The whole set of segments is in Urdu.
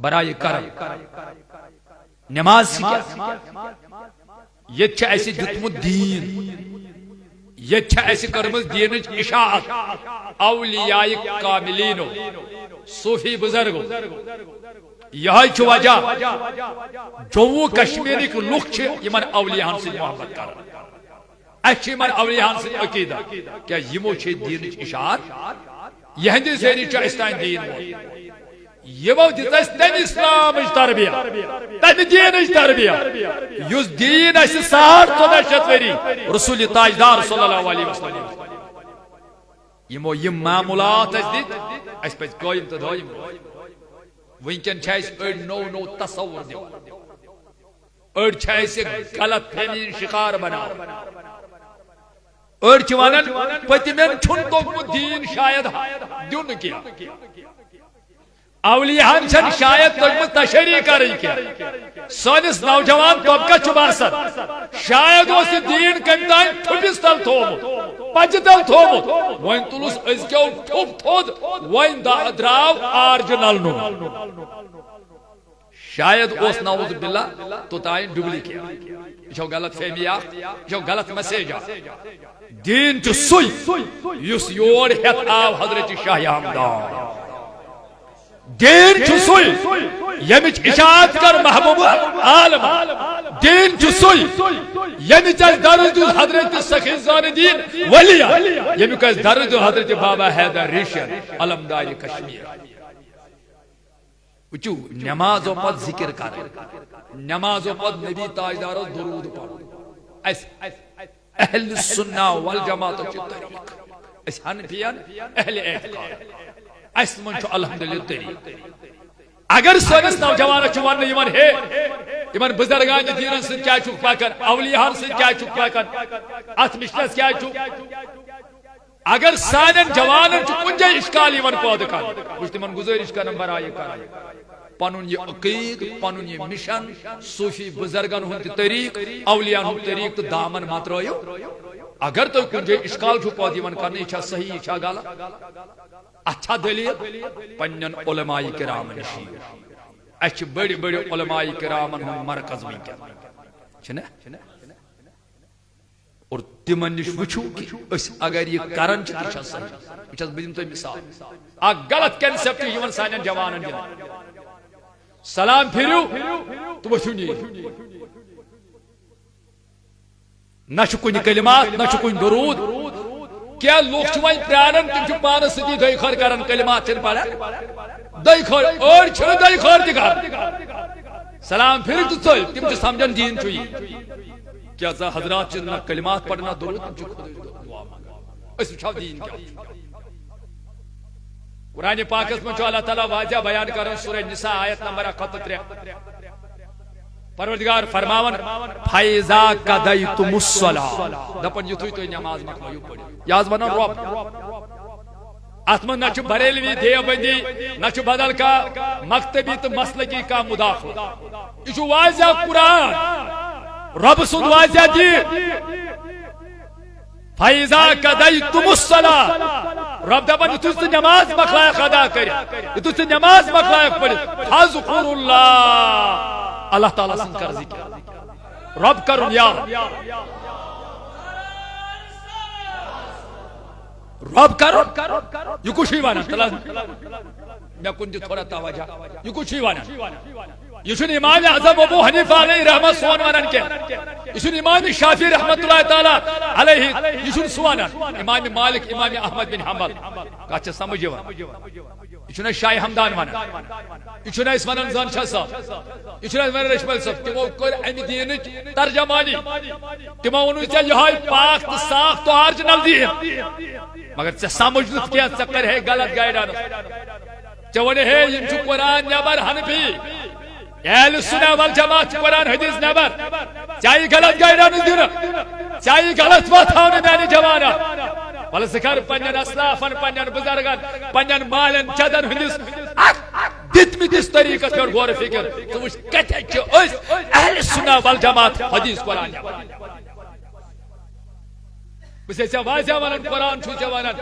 برائے کرم نماز یہ ایسے دتمت دین یہ ایسے کرمز دینچ اشاعت اولیاء کاملینو صوفی بزرگو یہ وجہ جموں کشمیر لوگ یمن اولیاء سے محبت کر اچھا اولیاء سے عقیدہ کیا یمو دینچ اشاعت یہند ذریعہ استان دین یمو دت تم اسلام تربیہ تم دین تربیہ اس دین اس 1400 وری رسول تاجدار صلی اللہ علیہ وسلم یمو یم معمولات اس دت اس پہ قائم تو دائم ونکن چھس نو تصور دیو اڑ چھس غلط فہمی شکار بنا اڑ چھ ونن پتمن چھن تو دین شاید دیون کیا اولیاء چھن شاید تجھ تشریح کریں کیا سانس نوجوان طبقہ چھ باسن شاید اس دین کم تان تھوبس تل تھومت پچ تل تھومت وین تلس ازکو ٹھوب تھود وین دراو آرجنل نو شاید اس نعوذ باللہ تو تائیں ڈبلیکیٹ یہ غلط فہمی یہ غلط میسیج دین چھ سوئی یس یور ہت آو حضرت شاہ ہمدان دین چھ سوئی یمچ اشاعت کر محبوب عالم دین چھ سوئی یمچ درد حضرت سخی زاندین ولی یمچ درد حضرت بابا حیدر ریشن علمدار کشمیر وچو نماز و پد ذکر کر نماز و پد نبی تاجدار درود پڑھ اس اہل سنہ والجماعت چھ طریق اس حنفیان اہل اعتقاد اس من چھو الحمدللہ طریق اگر سنس نوجوان چوان یمن ہے یمن بزرگان دینن سے کیا چھک پاکن اولیاء سے کیا چھک پاکن ات مشنس کیا چھک اگر سانن جوانن چھ کنجے اشکال یمن پود کر مجھ من گزارش کرن برائے کر پنن یہ عقید پنن یہ مشن صوفی بزرگان ہند طریق اولیاء ہند طریق تو دامن مت رایو اگر تو کنجے اشکال چھو پود یمن کرنے چھا صحیح چھا غلط اچھا دلیل پنن علماء کرام نشی اچھ بڑی بڑی علماء کرام ہن مرکز میں کیا چھنا اور تمن نش وچھو کہ اس اگر یہ کرن چھ تہ صحیح وچھس بدیم تو مثال ا غلط کنسپٹ یمن سانن جوانن دین سلام پھرو تو وچھنی نہ چھ کوئی کلمات نہ چھ کوئی درود کیا لوگ چھوائیں پرانن تم چھو پانس سدی دائی خور کرن کلمات چھن پڑھا دائی خور اور چھو دائی خور دکھا سلام پھر تو چل تم چھو سمجھن دین چھوئی کیا زا حضرات چھن کلمات پڑھنا درود تم چھو خود دعا مانگا اس چھو دین کیا قرآن پاکس میں چھو اللہ تعالیٰ واضح بیان کرن سورہ نساء آیت نمبر 71 پروردگار فرماون فائزا قضیتم الصلاۃ دپن یتھوی تو نماز مکلو پڑھی یاز بنا رب اتمن نہ چھ بریلوی دیوبندی نہ چھ بدل کا مکتبی تو مسلکی کا مداخلہ یہ چھو واضح قرآن رب سن واضح دی فائزا قضیتم الصلاۃ رب دپن یتھوی نماز مکلائق ادا کر یتھوی نماز مکلائق پڑھی فذکر اللہ اللہ تعالیٰ سن کر ذکر رب کرن یا رب کرن یہ کچھ ہی وانا میں کنجی تھوڑا توجہ یہ کچھ ہی وانا یہ چھن امام اعظم ابو حنیفہ علیہ رحمت سوان وانن کے یہ چھن امام شافعی رحمت اللہ تعالی علیہ یہ چھن سوان امام مالک امام احمد بن حنبل کاچ سمجھ یہ چھن شاہ ہمدان وانا یہ چھن اس ونن زان شاہ صاحب یہ چھن ون رشمل صاحب تمو کر امی دین ترجمانی تمو ونو چ یہ پاک تو صاف تو اوریجنل دین مگر ژ سمجھ نت کیا چکر ہے غلط گائیڈنس چونے ہے یہ چھ قرآن نبر حنفی اہل سنہ والجماعت قرآن حدیث نبر چاہیے غلط گائیڈنس دینا چاہیے غلط بات ہونے میانی جوانا بل ذکر پنن اسلافن پنن بزرگن پنن مالن چدن ہندس دتمی دس طریقہ پر غور و فکر تو وچ کتے چھ اس اہل سنہ والجماعت حدیث قرآن بس واضح ونان قرآن ونان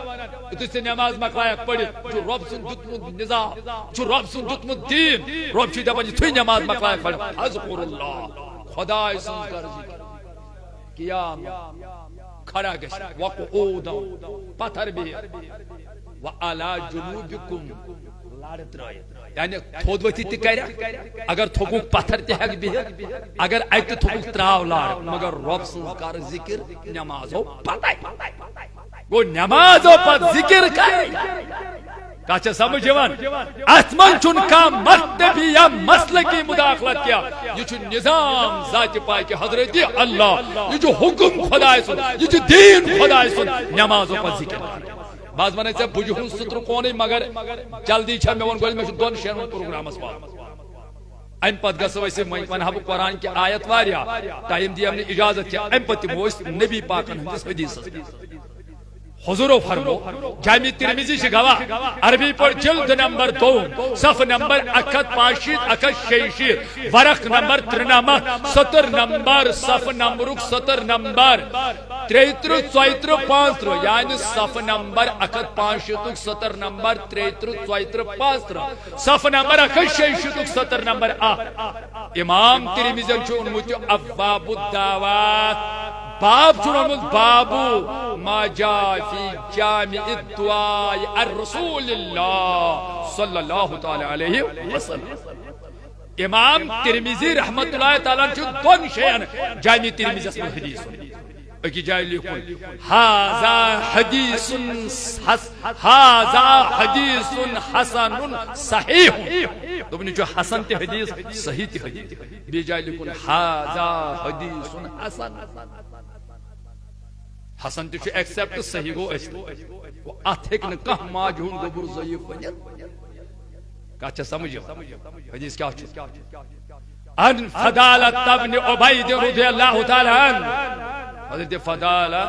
یتھ نماز مکلائک پڑھت رب سن دتمت نظام رب سن دتمت دین رب دپان یتھے نماز مکلائک پڑھت اذکر اللہ خدا سن کر ذکر قیام کھڑا گژھ وقعودا پتھر بہت وعلی جنوبکم لڑ ترٲیِتھ یعنی تھوٚد ؤتھِتھ تہِ کرِ اگر تھوٚکُکھ پتھر تہِ ہیٚکہِ بِہِتھ اگر اتہِ تھوٚکُکھ تراو لڑ مگر رب سٕنٛز کر ذکر نمازو پتے گوٚو نمازو پتہٕ ذکر کر کتھ چھےٚ سمجھ یِوان اتھ منٛز چھُنہٕ کانٛہہ مرتبی یا مسلکی مداخلت کینٛہہ یہِ چھُ نظام ذاتِ پاکِ حضرت اللہ یہِ چھُ حکم خداے سُنٛد یہِ چھُ دین خداے سُنٛد نمازو پتہٕ ذکر بعض ونان ژےٚ بہٕ جہُن سُترٕ مگر جلدی چھےٚ مےٚ ووٚن گۄڈٕ مےٚ چھُ 2 شیٚن ہُنٛد پروگرامس واتُن امہِ پتہٕ گژھو أسۍ ونہٕ ہا بہٕ قرآن کہِ آیت واریاہ ٹایم دِیَم نہٕ اجازت کینٛہہ امہِ پتہٕ دِمو أسۍ نبی پاکن ہٕنٛدِس حدیثس حضورو فرمو جامع ترمذی سے گواہ عربی پر جلد نمبر 2 صف نمبر 165 166 ورق نمبر 93 سطر نمبر صف نمبر 70 نمبر 33 34 35 یعنی صف نمبر 165 سطر نمبر 33 34 35 صف نمبر 166 سطر نمبر امام ترمذی چھُ اونمُت ابواب الدعوات باب چونمت بابو ما جاء في جامع الدعاء الرسول الله صلی اللہ تعالی علیہ وسلم امام ترمذی رحمت اللہ تعالی چھُ 2 شیئن جامع ترمذی اس میں حدیث اکی جائے لکھن هذا حدیث حسن صحیح دوبنی جو حسن تے حدیث صحیح تے حدیث بی جائے لکھن هذا حدیث حسن حسن تہ ایکسپٹ صحیح گو ات ہیک نہ کانٛہہ ماجہ ہُنٛد گوٚبُر ضعیف ؤنِتھ کتھ چھےٚ سمجھ حدیث کیٛاہ چھُ ان فضالۃ بن عبید رضی اللہ تعالی عنہ حضرت فضالہ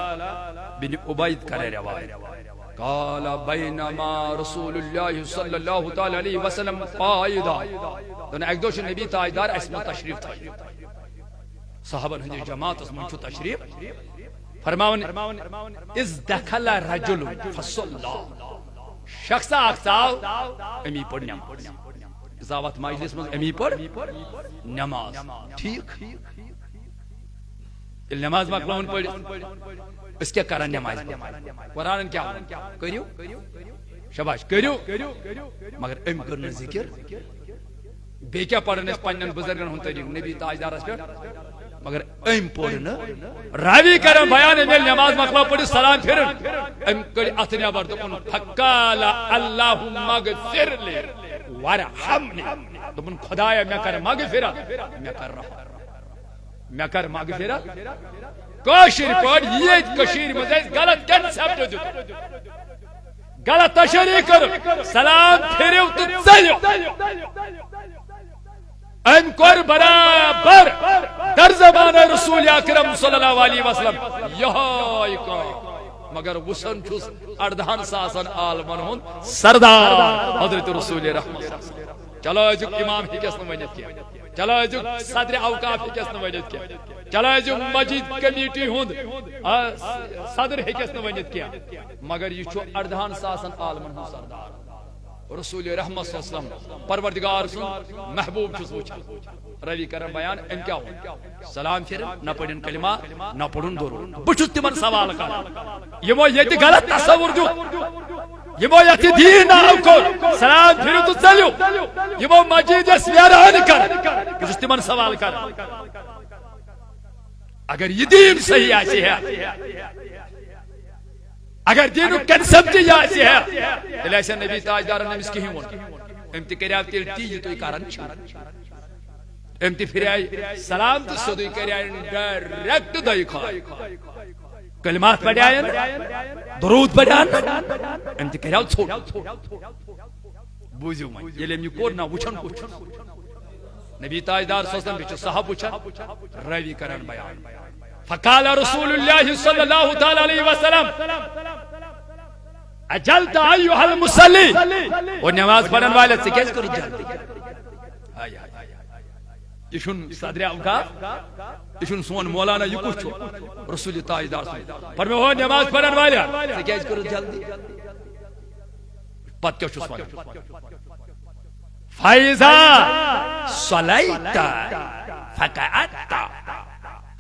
بن عبید کرے روایت قال بینما رسول اللہ صلی اللہ تعالی علیہ وسلم قائدا دون ایک دوش نبی تاجدار اسمہ تشریف تھا صحابہ ہندی جماعت اسمہ چھو تشریف فرماون از دخل رجل فصلى شخص اکساو امی پڑھ نماز ازاوت مجلس میں امی پڑھ نماز ٹھیک نماز مکلاون پڑھ اس کیا کرن نماز قرآن کیا کریو شاباش کریو مگر ام کرن ذکر بے کیا پڑھن اس پنن بزرگن ہن طریق نبی تاجدار اس پہ مگر ام پڑھنا راوی کرم بیان میں نماز مکلا پڑھی سلام پھرن ام کڑی اتنیا بار دپن فقال اللهم اغفر لي وارحمني دپن خدایا میں کر مغفرت میں کر مغفرت کاشر پڑھ یہ کشیر مزید غلط کنسپٹ دیت غلط تشریح کر سلام پھریو تو چلیو ان کور برابر در زبان رسول اکرم صلی اللہ علیہ وسلم یہائی کا مگر وسن چھس 18,000 عالمن ہن سردار حضرت رسول رحمت چلو اجو امام ہی کس نمائنیت کیا چلو اجو صدر اوقاف ہی کس نمائنیت کیا چلو اجو مسجد کمیٹی ہند صدر ہی کس نمائنیت کیا مگر یہ چھو 18,000 عالمن ہن سردار رسول رحمت صلی اللہ علیہ وسلم پروردگار سن محبوب چھس وچھا روی کرن بیان ام کیا ہو سلام پھر نہ پڑھن کلمہ نہ پڑھن درود بچھس تمن سوال کر یمو یہ غلط تصور جو یمو یہ دین نہ کو سلام پھر تو چلیو یمو مسجد اس ویران کر بچھس تمن سوال کر اگر یہ دین صحیح ایسی ہے اگر دینو کنسپٹ یہ ہے تیل ایسا نبی تاجدار نمس کی ہوں امتی کریاب تیل تیجی تو کارن امتی پھر آئی سلام تو صدوی کریاب ڈائریکٹ دائی کھائی کلمات پڑھ آئین درود پڑھ آئین امتی کریاب چھوڑ بوزیو میں یہ لیمی کور نہ وچھن کچھ نبی تاجدار سوستن بیچو صحاب وچھن روی کرن بیان فقال رسول اللہ صلی اللہ تعالی علیہ وسلم اجلت ایوہ المصلی اور نماز پڑھن والے سے کیسے کرو جلدی یہ صدر اوقاف یہ سون مولانا یہ کچھ رسول تاجدار پر میں ہو نماز پڑھن والا کیا کرو جلدی پت کیا چھس ون فائزا صلیت فقعدت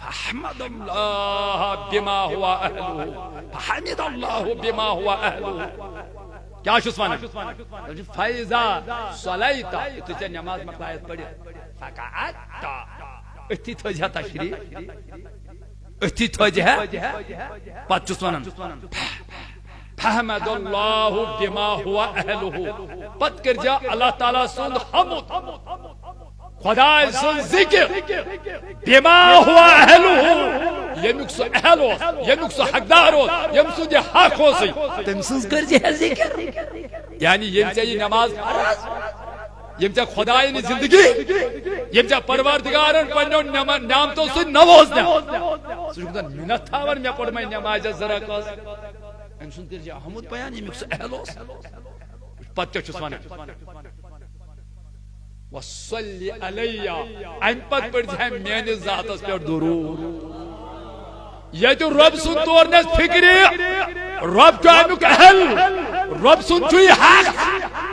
فحمد اللہ بما ہوا اہلہ فحمد اللہ بما ہوا اہلہ کیا چھس ون فائزا صلیت تو تے نماز مقلایت پڑھ فقعدت اتھی تھوجہ تشریح اتھی تھوجہ پت چھس ون فحمد اللہ بما ہوا اہلہ پت کر جا اللہ تعالیٰ سن حمد خدا سن ذکر بما ہوا اہلہ یمیک سو اہل ہو یمیک سو حقدار ہو یم سو دے حق ہو سی تم سنز کر جا ذکر یعنی یم چاہیے نماز فرض یم چاہ خدای زندگی یم چاہ پروردگارن پنو نعمتوں سے نوازنا سجدہ منت تھاور میں پڑھ میں نماز ذرا کاز ام سن کر جا حمد بیان یمیک سو اہل ہو پتہ چھس ونان وصلی علیہ ام پت پڑھ جائے میانی ذاتس پر درود یہ تو رب سن تورنس فکری رب جو امیک اہل رب سن چوئی حق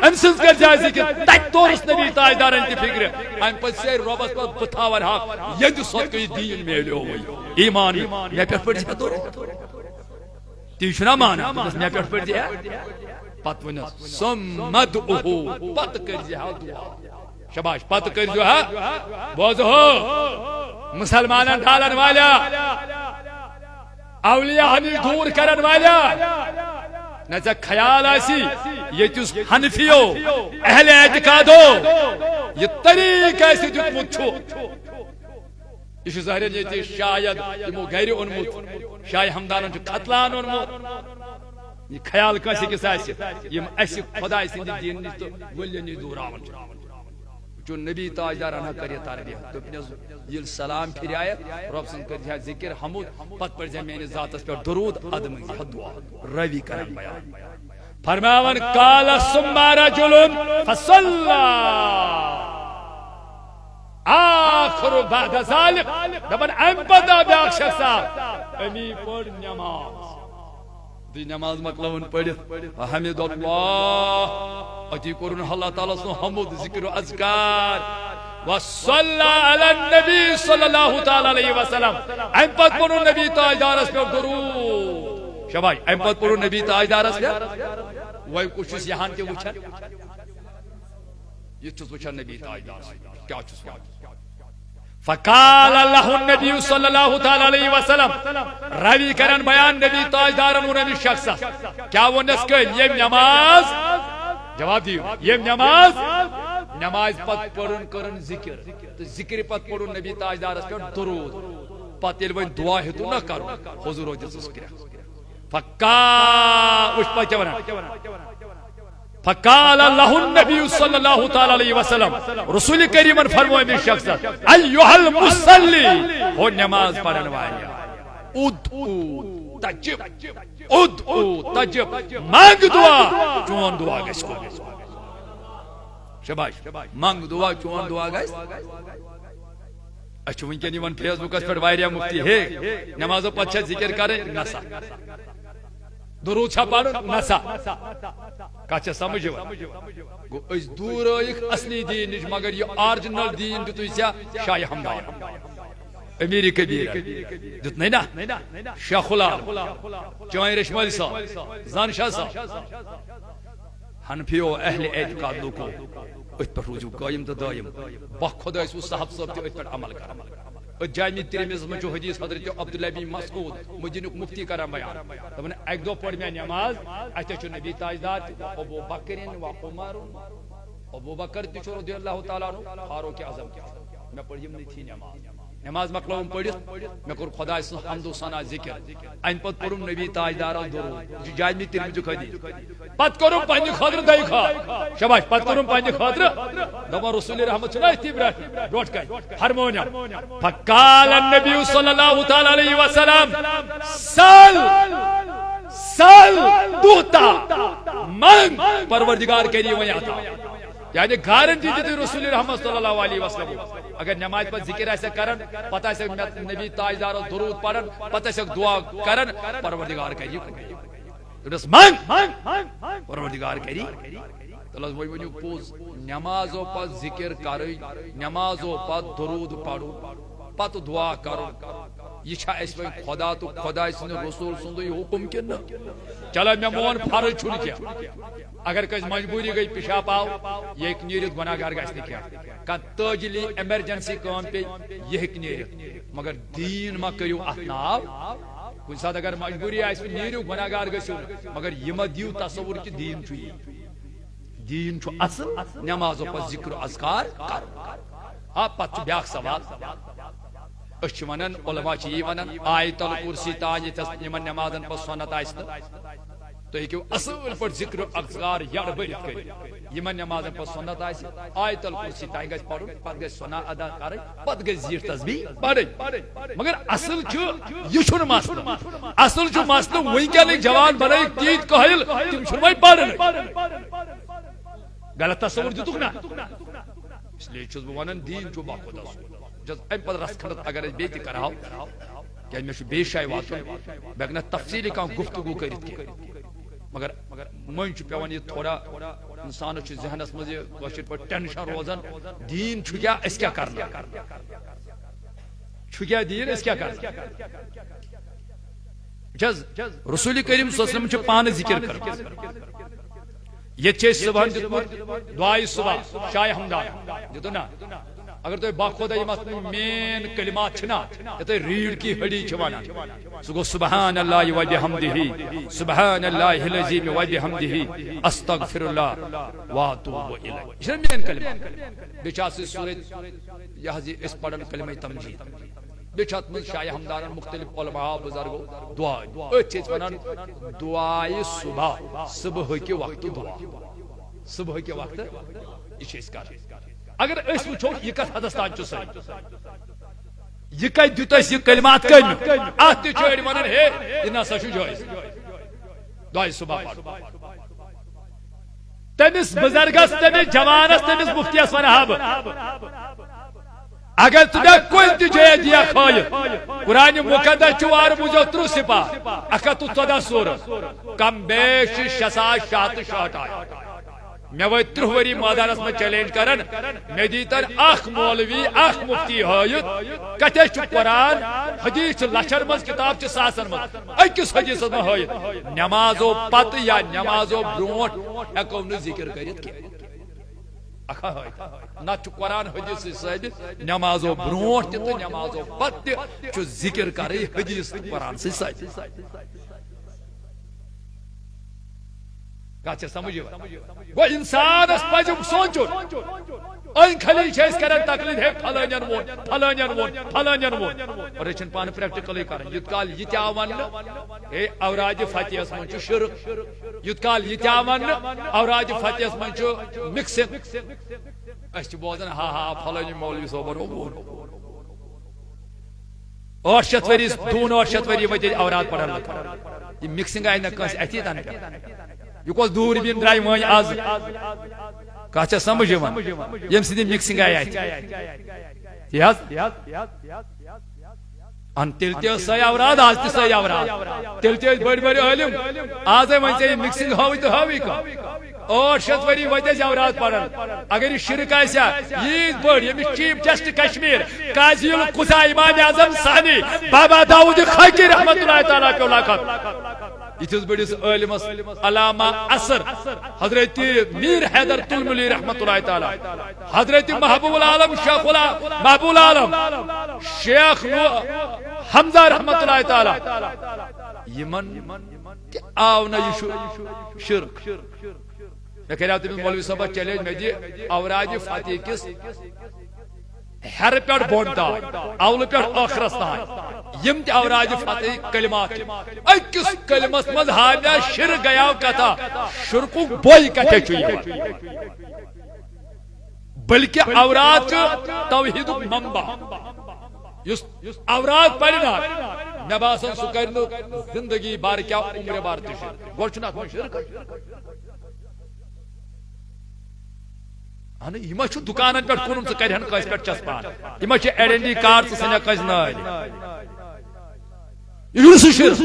ام سن کر جائے ذکر تک تورس نبی تاجدار انتی فکر ام پت سے ربس پر بتاور حق یہ جو صدق دین میں لے ہوئی ایمان میں پر پڑھ جائے درود تیشنا مانا بس میں پر پڑھ جائے پت ونس سمد اوہو پت کر جائے دعا شباش پت کر جو ہے بوز ہو مسلمانان ڈالن والا اولیاء ہمیں دور کرن والا نظر خیال آسی یہ تیس حنفیو اہل اعتقادو یہ طریق ایسی جو مچھو یہ ظاہر یہ تیس شاید یہ غیر انموت شاید ہمدانن جو قتلان انموت یہ خیال کسی کس ایسی یہ ایسی خدا ایسی دین نیستو ولی نی دور آمن جو نبی تاجدار انہا کریے تاربیہ تو یہ سلام پھر آئے رب سن کر جائے ذکر حمود پت پر جائے میں نے ذاتس پر درود عدم دعا روی کرم بیان فرماون قال ثم رجل فصلى آخر بعد ذلك دبن ام پدا بیاک شخصا امی پڑھ نماز دی نماز مقلون پڑھت حمد اللہ اتی قرن اللہ تعالیٰ سن حمد ذکر و اذکار وصلی علی النبی صلی اللہ تعالیٰ علیہ وسلم ام پت پڑھو نبی تاجدار اس پر درود شبائی ام پت پڑھو نبی تاجدار اس پر وہی کچھ اس یہاں کے وچھر یہ چوز وچھر نبی تاجدار کیا چوز وچھر فقال اللہ النبی صلی اللہ تعالی علیہ وسلم روی کرن بیان نبی تاجدارن و نبی شخصا کیا وہ نسکل یہ نماز جواب دیو یہ نماز پت پڑھن کرن ذکر تو ذکر پت پڑھن نبی تاجدار اس پر درود پت یہ وین دعا ہے تو نہ کرو حضور ہو جس کرے فقال اللہ النبی صلی اللہ تعالی علیہ وسلم رسول کریم فرمائے میں شخص ایوہ المصلی ہو نماز پڑھن والا ادعو تجب مانگ دعا چون دعا گیس کو شباش مانگ دعا چون دعا گیس اچھو ان کے نیون فیس بک اس پر وائریا مفتی ہے نمازو پچھا ذکر کریں نسا درود چھا پڑھو نسا کچھ سمجھو گو اس دور ایک اصلی دین مگر یہ آرجنل دین جو تو اسیا شاہ حمدان امیری کبیر دیت نہیں نا شیخ العالم چوائن رشمالی صاحب زان شاہ صاحب حنفیو اہل اعتقاد لوکو اس پر رجوع قائم تا دائم بخدا اس صاحب صاحب تے اس پر عمل کر جامع ترمذی میں جو حدیث حضرت عبداللہ بن مسعود مدینہ مفتی کرم بیان تمہیں ایک دو پڑھ میں نماز اچھا چو نبی تاجدار ابو بکر و عمر ابو بکر تشو رضی اللہ تعالیٰ عنہ فاروق اعظم کیا میں پڑھیم نہیں تھی نماز مقلوم پڑھت میں کر خدا اس حمد و ثنا ذکر ان پت پڑھم نبی تاجدار درود جامع ترمذی حدیث پت کرم پنج خاطر دای کھا شاباش پت کرم پنج خاطر دما رسول رحمت صلی اللہ علیہ وسلم ڈوٹ کر ہارمونیم فقال النبی صلی اللہ تعالی علیہ وسلم سل دوتا من پروردگار کے لیے وہاں تھا یعنی گارنٹی دیتی رسول رحمت صلی اللہ علیہ وسلم اگر نماز پر ذکر ایسے کرن پتہ ایسے نبی تاجدار درود پڑھن پتہ ایسے دعا کرن پروردگار کری تس مانگ پروردگار کری تلس وہی ونیو پوز نمازو پر ذکر کرو نمازو پر درود پڑھو پت دعا کرو یہ اس میں خدا تو خدا سن رسول سن حکم کن چلو میں مون فرض چھن کیا اگر کس مجبوری گئی پیشاب آو یہ ایک نیرت گناہ گار گھس نہ کیا کان تاجلی ایمرجنسی کام پہ یہ ایک نیرت مگر دین ما کریو اتناو کن ساتھ اگر مجبوری آئے نیرو گناہ گار گھسو مگر یہ ما دیو تصور کی دین چھو دین چھو اصل نمازو پر ذکر و اذکار کرو آپ پتہ بیاکھ سوال اچھ ونن علماء چی ونن آیت الکرسی تاج یمن نمازن پر سنت آئسن تو ہیکو اصل پر ذکر و اذکار یڑ بڑھت کر یمن نمازن پر سنت آئسن آیت الکرسی تاج گژھ پڑھن پتہ گژھ سنا ادا کرن پتہ گژھ زیر تسبیح پڑھن مگر اصل چھ یہ چھن مسئلہ اصل چھ مسئلہ ونکن جوان بنائی تیت قائل تم چھن وے پڑھن غلط تصور دتک نا اس لیے چھس بہ ونن دین چھو با خدا جس ام پر رس کھنت اگر بیت کراو کہ میں بے شای وات بگنا تفصیلی کا گفتگو کرت کی مگر من چھ پیون یہ تھوڑا انسان چھ ذہنس مز یہ پر ٹینشن روزن دین چھ کیا اس کیا کرنا چھ کیا دین اس کیا کرنا جز رسول کریم صلی اللہ علیہ وسلم چھ پان ذکر کر یہ چھ صبح دعائے صبح شاہ حمدان دیتو نا اگر تو باخودہ یہ مین کلمات چھنا یہ تو ریڑھ کی ہڈی چھوانا سگو سبحان اللہ و بحمدہ سبحان اللہ العظیم و بحمدہ استغفر اللہ و اتوب الیہ یہ مین کلمات بیچاس سورۃ یہ اس پڑھن کلمہ تمجید بیچات من شاہ حمدان مختلف علماء بزرگوں دعا چیز ونان دعائے صبح صبح کے وقت دعا صبح کے وقت یہ چیز کر اگر اس وچھو یہ کت حدستان چھ صحیح یہ کت دیتس یہ کلمات کم ات چھڑ ونن ہے یہ نسا چھ جائز دعائے صبح پڑھ تمس بزرگس تمس جوانس تمس مفتیس ونہب اگر تمہیں کوئی تی جائے دیا خواہ قرآن مقدس چوار مجھو ترو سپا اکتو 14 سورت کم بیش 660 آیا میں وہ 30 وری مادانس میں چیلنج کرن میں دیتن اخ مولوی اخ مفتی ہوئیت کتے چو قرآن حدیث لچھر مز کتاب چو ساسن مز اکس حدیث میں ہوئیت نمازو پت یا نمازو برونٹ اکو نے ذکر کرت کی اکھا ہوئیت نہ چو قرآن حدیث صاحب نمازو برونٹ تو نمازو پت چو ذکر کری حدیث قرآن سے صاحب کہا سمجھے وہ انسان اس پاجم سوچو این خلیل چھے اس کرن تقلید ہے پھلانین وون پھلانین وون پھلانین وون اور ایچن پان پریکٹیکلی کرن یتکال یہ تیاون اے اوراد فتح اس منچو شرک یتکال یہ تیاون اوراد فتح اس منچو مکسن اس چھ بوزن ہاں ہاں پھلانین مولوی صوبر وون اور شتوری دون اور شتوری وجہ اوراد پڑھن لکھا یہ مکسنگ آئی نکاس ایتی تانے یہ کس دور بین درائی وانی آز کہا سمجھے ون یم سیدھی مکسنگ آئی آئی ان تلتے سای اوراد آز تی سای اوراد تلتے بڑی بڑی علم آز ہے ونچے مکسنگ ہوئی تو ہوئی کا اور شتوری وجہ اوراد پڑھن اگر یہ شرک آسیا یہ بڑی یہ چیف جسٹس کشمیر قاضی القضاء امام اعظم ثانی بابا داؤد خاکی رحمت اللہ تعالیٰ کو لاکھت اتس بڑس علمس علامہ اثر حضرت میر حیدر تلملی رحمت اللہ تعالی حضرت محبوب العالم شیخ محبوب العالم شیخ حمزہ رحمت اللہ تعالی یمن آو نا یہ شرک میں کہہ رہا ہوں مولوی صاحبہ چیلنج میں دی اوراد فاتح کس ہر پیڑ بونتا اول پیڑ آخرس تان یم تی اوراد فتح کلمات اکس کلمس مز ہانا شر گیا کتا شرکو بوئی کتے چوئی بلکہ اوراد توحید منبع اوراد پڑھنا میں باسن سو کرنو زندگی بار کیا عمر بار تشر گوچنا کون شرک یہ چھ دکانن پہ کن ثہ کرہن کس پہ چسپان یہ چھ ایڈنٹی کارڈ ثہ سنیا کس نار یہ سہ شرک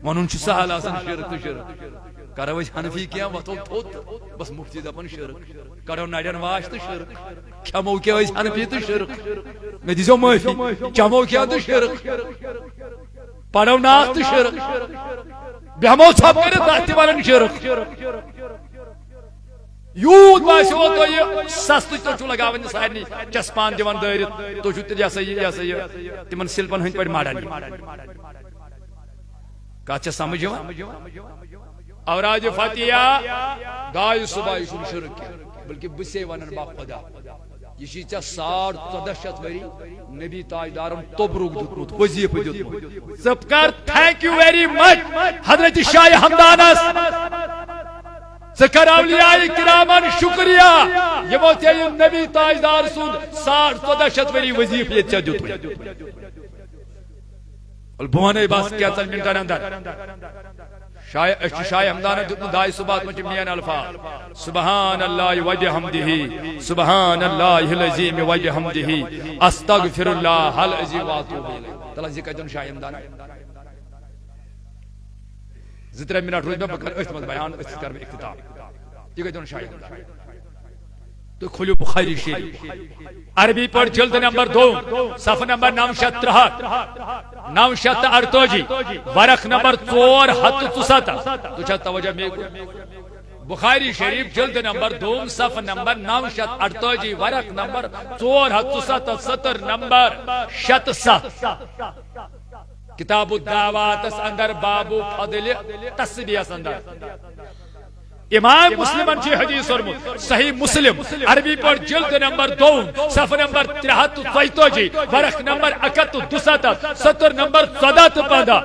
ون سہل آسان شرک تو شرک کرو حنفی کیا وتو تھوت بس مفتی دپان شرک کرو نڑین واش تو شرک کھمو کیا حنفی تو شرک میں دیزو معافی چمو کیا تو شرک پڑھو ناس تو شرک بیہمو چھپ کرے تحتی والن شرک یوت باسیو تو یہ سست تو لگاون سارنی چسپان دیوان دٲرِتھ تو چھو یہ تمن سلپن ہند پہ ماڑان کت سمجھ اور آج فتح دائے صبح یہ شرک بلکہ بسے ونن با خدا یہ 1400 وری نبی تاجدارم تبرک دتمت وظیف دتمت سب کر تھینک یو ویری مچ حضرت شاہ ہمدانس سکر اولیاء کرامن شکریہ یمو تے نبی تاجدار سند 1400 وری وظیف یہ چ دتمت البونے بس کیا چل منٹن اندر شاہ ہمدان دتمت دائے صبح مجھ میان الفاظ سبحان اللہ وبحمدہ سبحان اللہ العظیم وبحمدہ استغفر اللہ العظیم واتوب الیہ تلا ذکر شاہ ہمدان 2-3 منٹ روز میں بکر اس بیان اس کر اختتام یہ کہتے ہیں شاہ ہمدان تو کھولو بخاری شریف عربی پر جلد نمبر 2 صفحہ نمبر 968 ورق نمبر 467 تو چھت توجہ میں بخاری شریف جلد نمبر 2 صفحہ نمبر 968 ورق نمبر 467 سطر نمبر 67 کتاب الدعوات اندر باب فضل تسبیح اندر امام مسلم کی حدیث اور صحیح مسلم عربی پر جلد نمبر 2 صفحہ نمبر 342 ورق نمبر 71 سطر نمبر 14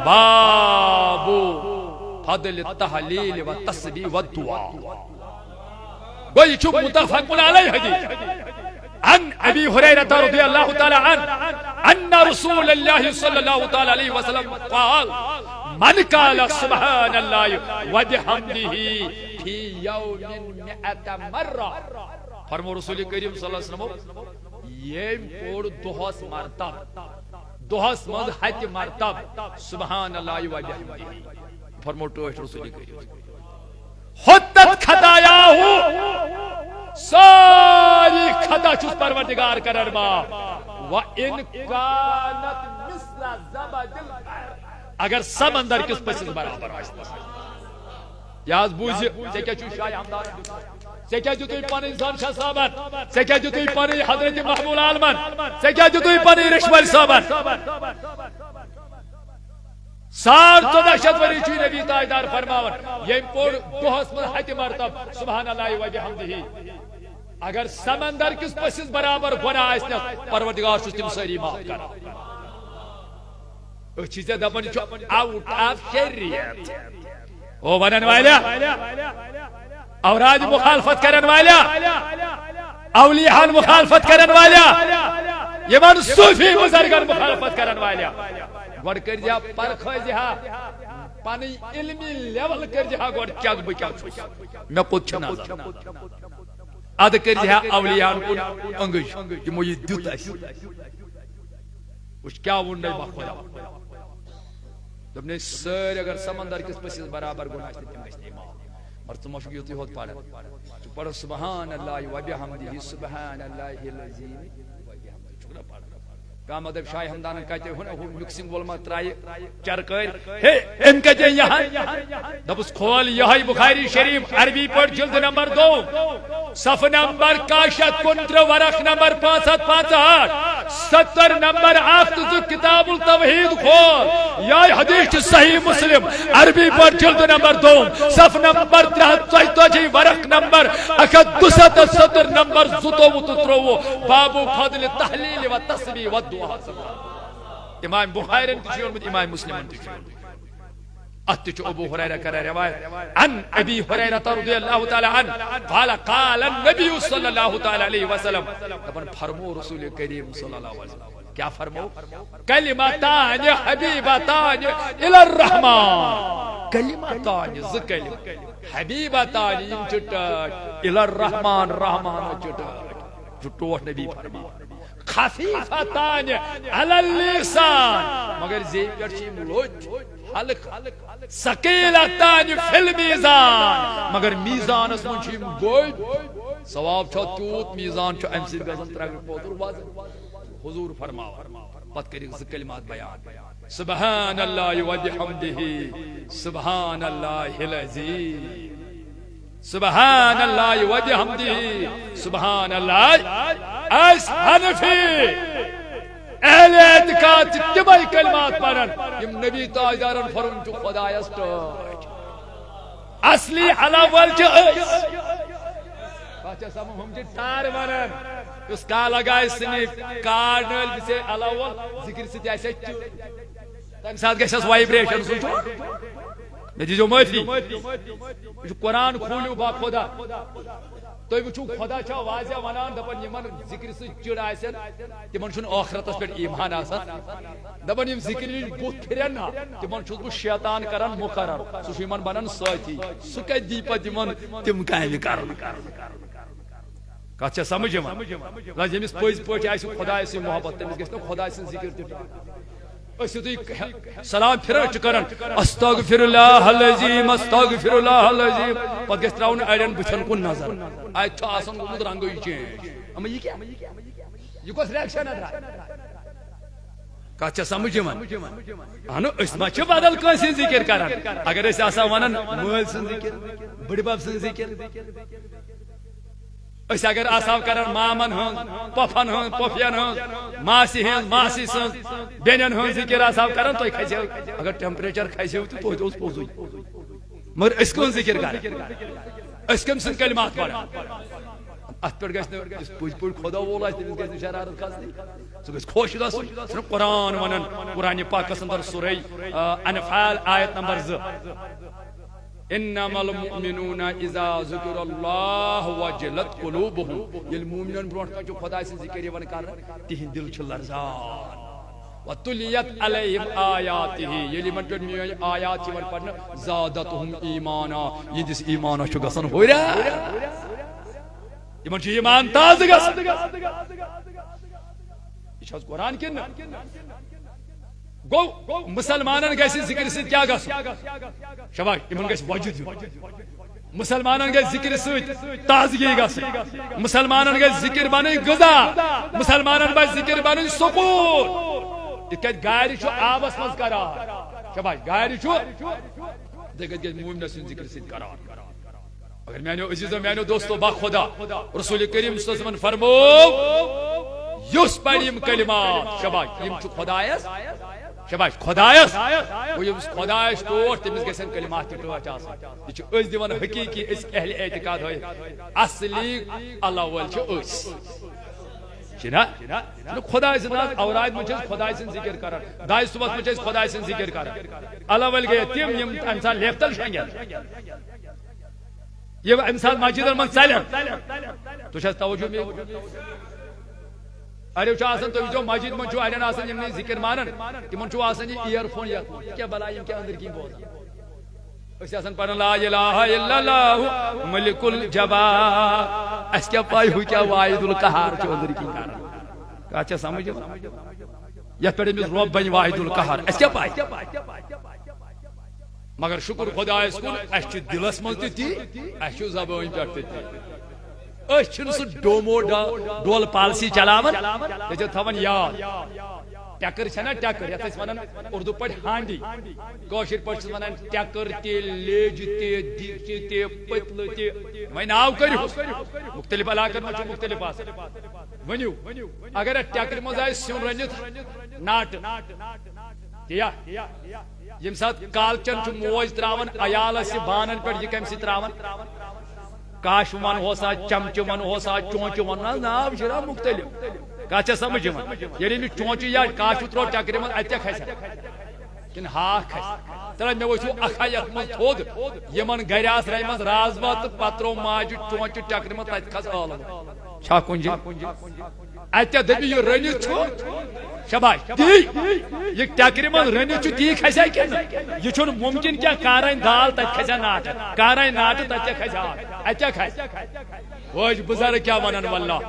باب فضل التحلیل والتسبیح والدعاء گوئی چوب متفق علیہ حدیث عن ابی ہریرہ رضی اللہ تعالی عنہ ان رسول اللہ صلی اللہ تعالی علیہ وسلم قال من قال سبحان اللہ وبحمدہ فی یوم 100 مرہ فرمو رسول کریم صلی اللہ علیہ وسلم یم پور دہس مرتب دہس مز ہتھ مرتب سبحان اللہ وبحمدہ فرمو ٹوٹ رسول کریم حتت خطایا ساری خطا چس پروردگار کرن با و ان کانت مثل زبد البحر اگر سمندر کس پسیز برابر آئیستا یاز بوزی سکیا چو شاہ ہمدان سکیا جو توی پانی انسان شاہ صاحبان سکیا جو توی پانی حضرت محمول عالمان سکیا جو توی پانی رشمل صاحبان 1400 وری چوی نبی تاجدار فرماون یم پور دہس من ہتھ مرتب سبحان اللہ وبحمدہ اگر سمندر کس پسیز برابر گناہ آئیستا پروردگار چوز تم ساری معاف کرا اس چیزیں دپن چھو آؤٹ آف شریعت او ونن والا اوراد مخالفت کرن والا اولیاء مخالفت کرن والا یہ من صوفی بزرگان مخالفت کرن والا گوڑ کر جا پرکھو جہا پانی علمی لیول کر جہا گوڑ کیا بکیا چھوش میں خود چھنا اد کر جہا اولیاء کن انگش کہ مجھے دیتا ہے اس کیا ونڈے بخدا جب نے سر اگر سمندر کس پسیز برابر گناہ سے تم گشتے ماں اور تم اشکی ہوتی ہوت پڑھا تو پڑھو سبحان اللہ وبحمدہ سبحان اللہ العظیم وبحمدہ پڑھا کام ادب شاہ ہمدان کہتے ہیں وہ مکسنگ وول میں ترائی چرکر ہے ان کہتے ہیں یہاں دبس کھول یہاں بخاری شریف عربی پر جلد نمبر 2 صفحہ نمبر 69 ورق نمبر 558 70 نمبر 8 کتاب التوحید کھول یا حدیث صحیح مسلم عربی پر جلد نمبر 2 صفحہ نمبر 63 ورق نمبر 71 سطر نمبر 2 باب فضل التحلیل والتسبیح والدعاء امام بخاری تشير من امام مسلم تشير اتچ ابو هريره كره روایت عن ابي هريره رضي الله تعالى عنه قال قال النبي صلى الله تعالى عليه وسلم فرمو رسول کریم صلی اللہ علیہ وسلم کیا فرمو کلمتان حبیبتان الی الرحمن کلمتان ذکر حبیبتان یم چٹ الی الرحمن رحمان چٹ ٹوٹ نبی فرما خفیفتان علی اللسان مگر زیور چیم لوچ حلق ثقیلتان فی المیزان مگر میزان اس من چیم گوئی ثواب چھو تیوت میزان چھو ام سید گزن ترک پودر وازن حضور فرماو پت کری کلمات بیان سبحان اللہ و بحمدہ سبحان اللہ العظیم سبحان اللہ و بحمدہ سبحان اللہ اس حنفی اہل اعتقاد تمہیں کلمات پڑھن یم نبی تاجدارن فرمون چھ خدایس ٹچ اصلی علاول چھ بچہ سمو ہم چھ تار ونن اس کا لگائے سنی کارنل بسے علاول ذکر سے ایسے تم ساتھ گژھس وائبریشن سو میں دیجو معافی قرآن کھولیو با خدا تو وچھو خدا چھا واضح ونان دپن یمن ذکر سے چڑ آسن تمن چھن آخرتس پہ ایمان آسان دپن یم ذکر بت پھرن نا تمن چھس بہ شیطان کران مقرر سہ یمن بنان ساتھی سہ کتہ دی پتہ یمن تم کامہ کرن کت چھا سمجھ یمن یمس پز پٲٹھۍ آسہِ خدایس سۭتۍ محبت تٔمِس گژھِ نہٕ خداے سٕنٛز ذکر تہِ سلام پھر کران استغفر اللہ العظیم استغفر اللہ العظیم پتہ گژھِ تراون اڑین بچن کن نظر اتھ چھُ آسان گوٚمُت رنگٕے چینج اما یہ کیا یہ کس ریاکشن کت چھا سمجھ یوان اہن أسۍ ما چھِ بدل کٲنٛسہِ ہٕنٛز ذکر کران اگر أسۍ آسان ونان مٲلۍ سٕنٛز ذکر بٕڈِ بب سٕنٛز ذکر اس اگر آساو کران مامن ہن پفن ہن پفین ہن ماسی ہن ماسی سن بینن ہن ذکر آساو کران تو کھسیو اگر ٹیمپریچر کھسیو تو تو پوزوی مگر اس کون ذکر کر اس کم سن کلمات پڑھ ات پر گژھِ پوز پوز خدا وول آسہِ تٔمِس گژھِ شرارت کھسنی سُہ گژھِ خۄش گژھُن صرف قرآن ونان قرآن پاکس اندر سورہ انفال آیت نمبر 2 انما المؤمنون اذا ذکر اللہ وجلت قلوبهم یل مومنن برونٹ کچھ خدا سن ذکر یوان کر تہند دل چھ لرزان وتلیت علیہم آیاته یل من میون آیات یوان پڑھن زادتهم ایمانا یدس ایمانا چھ گسن ہورا یمن چھ ایمان تازہ گس یہ چھ قرآن کن گو مسلمانن گژھِ ذکر سۭتۍ کیا گژھُن شباش یمن گژھِ وجود مسلمانن گژھِ ذکر سۭتۍ تازگی گژھٕنۍ مسلمانن گژھِ ذکر بنٕنۍ غذا مسلمانن گژھِ ذکر بنٕنۍ سکوٗن یِتھ کٔنۍ گاڑِ چھُ آبس منٛز کران شباش گاڑِ چھُ تِتھٕے کٔنۍ گژھِ مومنس سٕنٛدِ ذکر سۭتۍ کران اگر میانیو عزیزو میانیو دوستو با خدا رسول کریم صلی اللہ علیہ وسلم فرمو یُس پرِ یِم کلمات شباش یِم چھُ خدایس شباش خدایس وہ یمس خدایس ٹوٹ تمس گژھن کلمات تہ ٹوٹ آسان یہ چھ اس دِوان حقیقی اس اہل اعتقاد ہوئے اصلی اللہ ول چھ اس چھنا خدای سٕنٛز اوراد من چھ خدای سٕنٛز ذکر کران داے صبح من چھ خدای سٕنٛز ذکر کران اللہ ول گٔے تِم یم انسان لیفتل شنگن یہ انسان مسجدن من ژلن تو چھس توجہ میں اڑیو چھ آسان تو وچھو مسجد من چھ اڑین آسان یم ذکر مانن تمن چھ آسان یہ ایئر فون یا کیا بلا یم کیا اندر کی بوز اس آسان پڑھن لا الہ الا اللہ ملک الجبار اس کیا پائی ہو کیا واحد القہار چھ اندر کی کرن کا چھ سمجھ یہ پڑھ میں رب بن واحد القہار اس کیا پائی مگر شکر خدایس کن اس چھ دلس من تی اس چھ زبان پٹھ تی اس چھن سو ڈومو ڈول پالسی چلاون تے تھاون یاد ٹیکر چھنا ٹیکر یتھ اس ونان اردو پٹ ہانڈی کوشر پٹ ونان ٹیکر تے لیج تے دیچ تے پتل تے وے ناو کرو مختلف علاقن میں مختلف آس ونیو اگر ٹیکر مز آئے سیون رنت ناٹ کیا یم سات کالچن چھ موج تراون عیال سے بانن پٹ یہ کم سی تراون کاش من ہوسا چمچ من ہوسا چونچ من ناو شرا مختلف کاچا سمجھ من یعنی چونچ یا کاش ترو ٹکر من اتیا کھس کن ہا کھس ترا مے وچھو اکھا یت من تھود یمن گریاس رے من رازما تو پترو ماج چونچ ٹکر من تت کھس آلو چھا کنجی اتیا دبی یہ رنت چھو شباش دی یہ ٹکری من رنت چھو تی کھسیا کن یہ چھن ممکن کیا کارائن دال تت کھسیا ناٹ کارائن ناٹ تت کھسیا اتیا کھس وہ بزرگ کیا ونن واللہ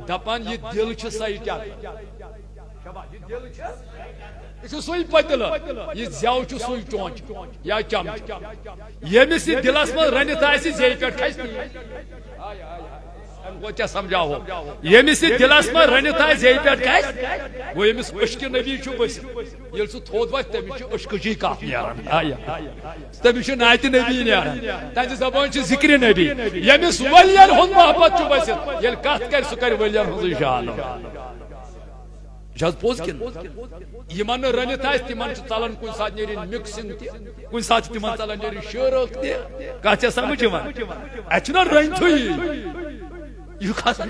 دپان یہ دل چھ سایٹیا شباش یہ دل چھ یہ سوئی پتل یہ زیو چھ سوئی چونچ یا چمچ یمس یہ دلس من رنت آسی زی پہ کھس وہ کیا سمجھاو یمس یہ دلس من رنت آسی زی پہ کھس وہ یمس عشق نبی چھ بس یل سو تھود وقت تمس چھ عشق جی کاف نیران تمس چھ نعت نبی نیران تہذ زبان چھ ذکر نبی یمس ولیان ہند محبت چھ بس یل کت کر سہ کر ولیان ہند شان جاز پوز کن یمن رنت آس تمن ژلان کن سات نیرن مکسنگ تہ کن سات تمن ژلان نیرن شرک تہ کت سمجھ اتنا رنتھے یہ کھسان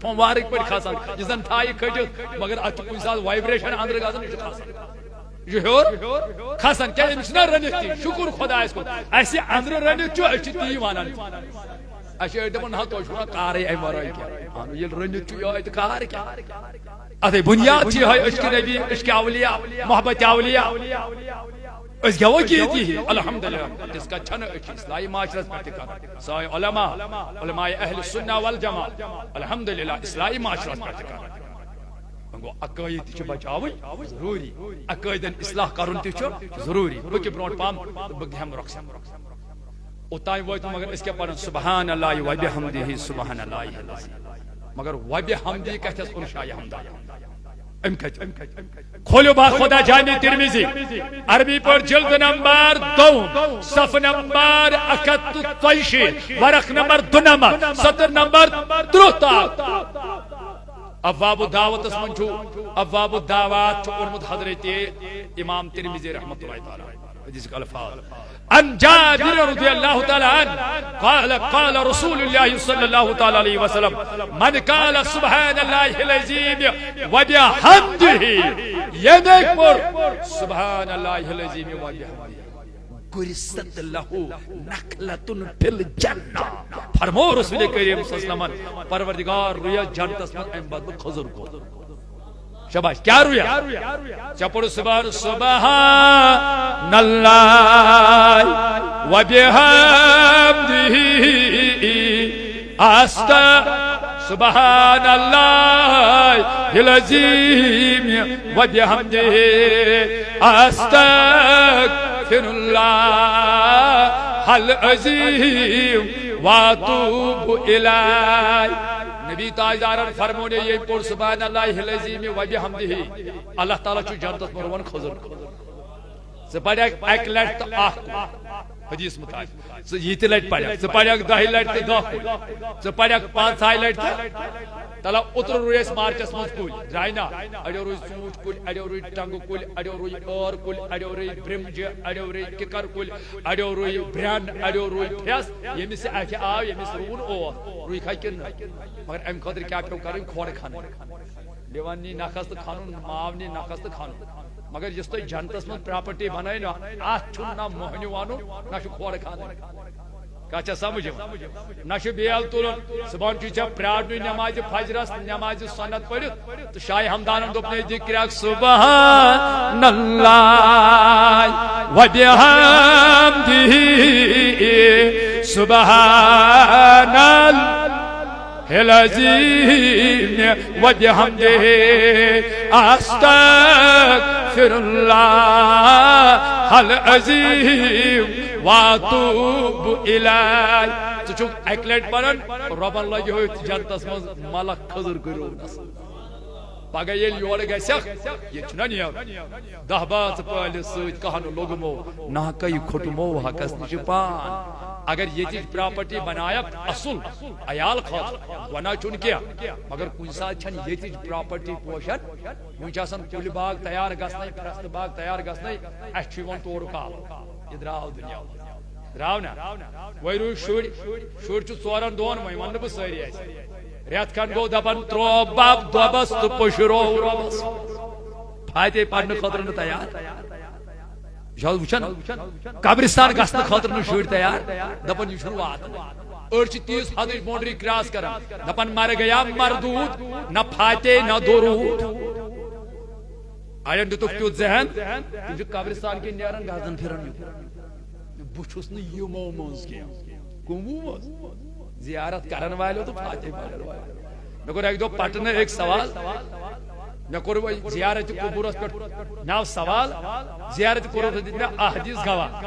فموارک پہ کھسان یہ زن تھائی کھٹت مگر ات کن سات وائبریشن اندر گژھان یہ کھسان یہ ہیور کھسان کیا امس نا رنت تہ شکر خدایس کن اس اندر رنت چھ تی ونان اس دپان ہا تو چھو کارے ام ورائے کیا یل رنت چھ یہ کار کیا ادے بنیاد چھ ہے عشق نبی عشق اولیاء محبت اولیاء اس گو کی الحمدللہ اس کا چھن اسلامی معاشرت پہ کر سائے علماء علماء اہل سنہ والجماع الحمدللہ اسلامی معاشرت پہ کر گو عقائد چھ بچاوی ضروری عقائدن اصلاح کرن تہ ضروری بک برونٹ پام بک ہم رقص اوتائی وایت مگر اس کے پڑھن سبحان اللہ و بحمدہ سبحان اللہ مگر و بحمدہ کہتے ان شاء حمدہ کھولو با خدا جامع ترمذی عربی پر جلد نمبر 2 صف نمبر 81 ورق نمبر 2 نمبر سطر نمبر 63 ابواب الدعوت اسمن چھو ابواب الدعوات چھو ارمد حضرت امام ترمذی رحمت اللہ تعالی حدیث کا الفاظ عن جابر رضی اللہ تعالی عنہ قال قال رسول اللہ صلی اللہ تعالی علیہ وسلم من قال سبحان اللہ العظیم وبحمدہ یدک پر سبحان اللہ العظیم وبحمدہ گرست لہو نخلۃ فی الجنہ فرمو رسول کریم صلی اللہ علیہ وسلم پروردگار رویا جنت میں ام بدل خضر کو شباش کیا رویا چپڑ سبحان سبحان اللہ و بحمدہ سبحان اللہ العظیم و بحمدہ استغفر اللہ العظیم واتوب الیہ نبی تاجدار فرمونے یہ پور سبحان اللہ العظیم و بحمدہ اللہ تعالیٰ چھو جنت مرون خضر سے پڑھا ایک لٹ تو آخ کو حدیث مطابق سے یہ تی لٹ پڑھا سے پڑھا 10 لٹ تی 10 کو سے پڑھا 5 لٹ تی تلا اتر رویس مارچس مز کل درائنا اڑیو روی سوچ کل اڑیو روی ٹنگ کل اڑیو روی اور کل اڑیو روی برمج اڑیو روی ککر کل اڑیو روی بران اڑیو روی پھیس یمی سے اکھ آو یمی سے رون اور روی کھائی کن مگر ام خاطر کیا پیو کریں کھوڑ کھانے دیوانی ناخست خانون معاونی ناخست خانون مگر جس تو جنتس من پراپرٹی بنائی نا آت چھن نا مہنیوانو نا شو کھوڑ کھانے کاچا سمجھے نا شو بیال تولن سبان چیچا پرادنوی نماز فجرس نماز سنت پڑھت تو شاہ حمدانم دوپنے ذکر اک سبحان اللہ و بحمدہ سبحان العظیم و بحمدہ استغفر اللہ العظیم واتوب الیہ تو چونک ایک لیٹ پڑھن رب اللہ یہ ہوئی جنتس مز ملک خضر کرو پگہ یل یور گسک یہ چھنا نیا 10 بات پالس سۭتۍ کہانو لوگمو ناکے کھٹمو حقس نش پان اگر یہ پراپرٹی بنایک اصل عیال خاطر ونا چون کیا مگر کن سات چھن یہ پراپرٹی پوشن ونچان کل باغ تیار گھنائی فرست باغ تیار گھنائی اس تور کال یہ درو دنیا درو نا وی روی شر ژورن دون وی ون بہ ساری ریت کھنڈ گو دپان ترو بب دبس تو پشرو ربس فاتے پڑھنے خاطر نا تیار وچان قبرستان گھنہ خاطر نا شر تیار دپان یہ وات أرچ تیز حدش باؤنڈری کراس کران دپان مر گیا مردود نہ پھاتے نہ درود آئین دتک تیوت ذہن تم قبرستان کے نیران گردن پھران بچھس نہ یمو مز کی کمو مز زیارت کرن والو تو پھاتے پڑن والو مے کور ایک دو پٹنہ ایک سوال مے کور زیارت قبورس پہ نو سوال زیارت قبور دت مے احادیث گواہ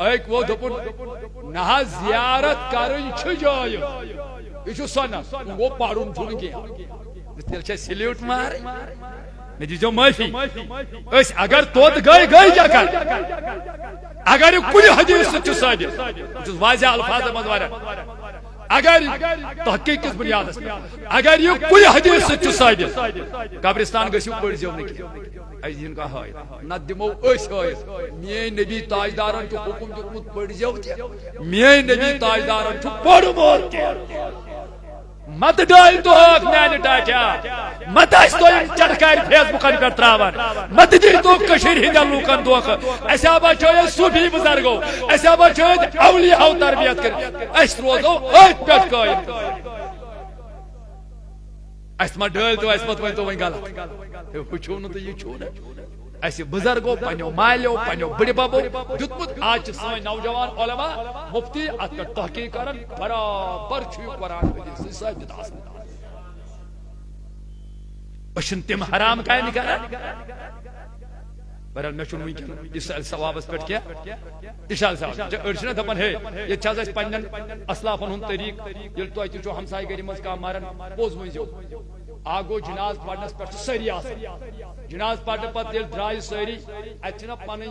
ایک وہ دپن نہ زیارت کرن چھ جائے یہ سنت وہ پڑھن چھن کی تیل چھ سلیوٹ مار میں دیجو معافی اس اگر توت گئی گئی کیا کر اگر کل حدیث سے ثابت واضح الفاظ مز اگر تحقیق کس بنیاد اگر یہ کل حدیث سے ثابت قبرستان گھو پڑ جو دن کا نہ دمو مین نبی تاجدارن حکم دتمت پڑ جو مین نبی تاجدارن پڑھمت مت ڈال تو میانہ ڈاٹیا مت تو چٹکار فیس بکن پہ تراوان مت دی تو ہند لوکن دھوکہ اس بچو صوفی بزرگو اس بچو اولیاء تربیت کر اس روزو ات پہ قائم اس ما ڈال تو اس مت ون غلط وچھو نا تو یہ چھو نا اس بزرگو پنو مالو پنو بڑی بابو دتمت آج سن نوجوان علماء مفتی ات پہ تحقیق کرن برابر چھ قرآن حدیث ثابت آسان اشن تم حرام کائیں کران بہرحال مے چھن ونکن اس ثوابس پہ کیا اشال صاحب ارچنا دپان ہے یہ چھز اس پنن اسلافن ہن طریق یل تو تہ ہمسائے گری مز کا مارن پوز ونزو آگو جناز پڑھنس پہ سری جناز پڑھنے پتہ درائے سری اتنا پن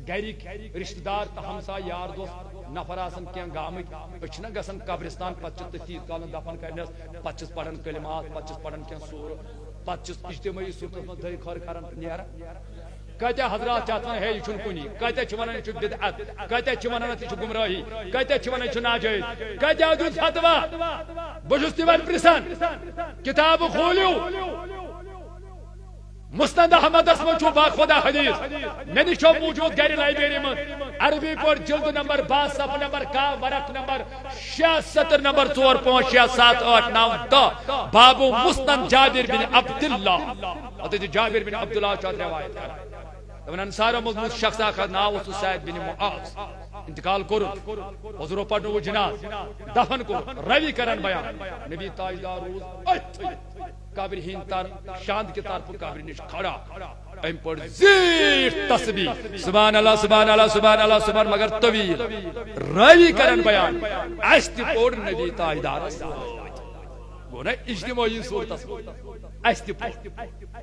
گرک رشتہ دار تو ہمسا یار دوست نفر آسان کی گامک اچھنا گسن قبرستان پتہ تیت کال دفن کرنس پتہ پڑھن کلمات پتہ پڑھن کی سور پتہ اجتماعی صورت من دہی خور کران نیرا کتیا حضرات چاہتا ہے یہ چھن کنی کتیا ونان یہ بدعت کتیا ونان یہ گمراہی کتیا ونان یہ ناجائز کتیا دیت فتوا بہس تمن پرسان کتاب کھولو مسند احمد من با خدا حدیث مے نش موجود گر لائبریری من عربی پور جلد نمبر 12 صفحہ نمبر کا ورق نمبر 76 نمبر 4 5 6 7 8 9 10 باب مسند جابر بن عبداللہ حضرت جابر بن عبداللہ چھ روایت دپان انصار مزمت شخص اخ ناو اس سعید بن معاذ انتقال کور حضور پڑھو جناز دفن کور روی کرن بیان نبی تاجدار روز قبر ہند تر شاند کی طرف قبر نش کھڑا ام پڑ زیر تسبیح سبحان اللہ سبحان اللہ سبحان اللہ سبحان مگر طویل روی کرن بیان است پڑ نبی تاجدار گو نا اجتماعی صورت است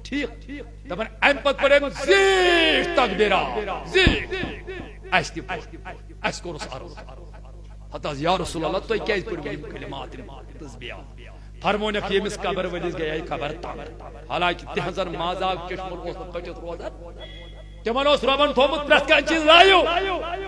ٹھیک دپان ام پت پڑ زیر تکبیرہ زیر است اس کورس عرض حتی یا رسول اللہ تو کیا پڑ کلمات تسبیحات فرمونک یمس قبر ولس گیا خبر تنگ حالانکہ تہذر مازاق چشمر اس کھچت روزان تمن اس ربن تھومت پرت کان چیز لایو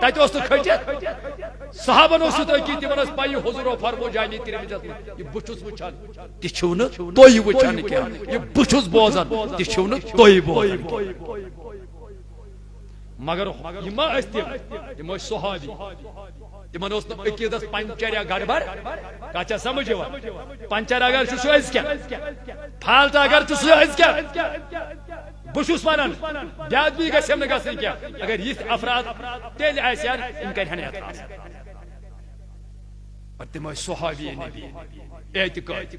تت اس کھچت صحابن اس کی تمن اس پائی حضور فرمو جانی ترمذی یہ بچس وچھان تچھو نہ توئی وچھان کیا یہ بچس بوزان تچھو نہ توئی بوزان مگر یما استیم صحابی تمن اس عقیدت پنچر یا گڑبڑ کچا سمجھو پنچر اگر چھ اس کیا فالت اگر چھ اس کیا بشوس ونان بیاد بھی گسم نہ گسن کیا اگر یہ افراد تیل ایسیان ان کا ہن اعتراض اور تم صحابی نبی اعتقاد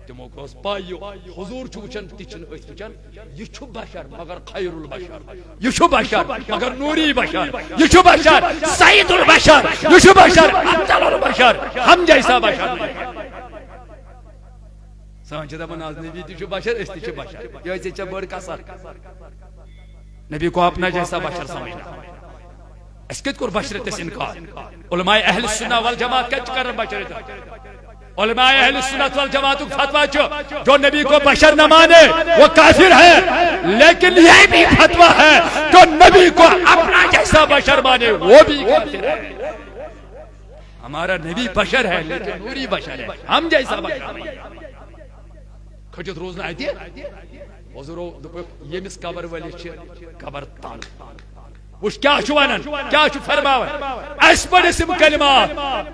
تمو کو پایو حضور چوچن تچن اس وچن یہ چھ بشر مگر خیر البشر یہ چھ بشر مگر نوری بشر یہ چھ بشر سید البشر یہ چھ بشر افضل البشر ہم جیسا بشر سمجھ دپان آز نبی تہ چھ بشر اس تہ چھ بشر یہ چھ بڑ کثر نبی کو اپنا جیسا بشر سمجھنا اس کت کور بشرت انکار علماء اہل سنہ والجماعت کت کر بشرت علماء اہل سنت والجماعت فتویٰ جو نبی کو بشر نہ مانے وہ کافر ہے لیکن یہ بھی فتویٰ ہے جو نبی کو اپنا جیسا بشر مانے وہ بھی کافر ہے ہمارا نبی بشر ہے لیکن نوری بشر ہے ہم جیسا بشر کھجت روز نہ آئیتی حضور یمس قبر ولی قبر تنگ وش کیا چھو ونان کیا چھو فرماوان اس پڑھ اسم کلمات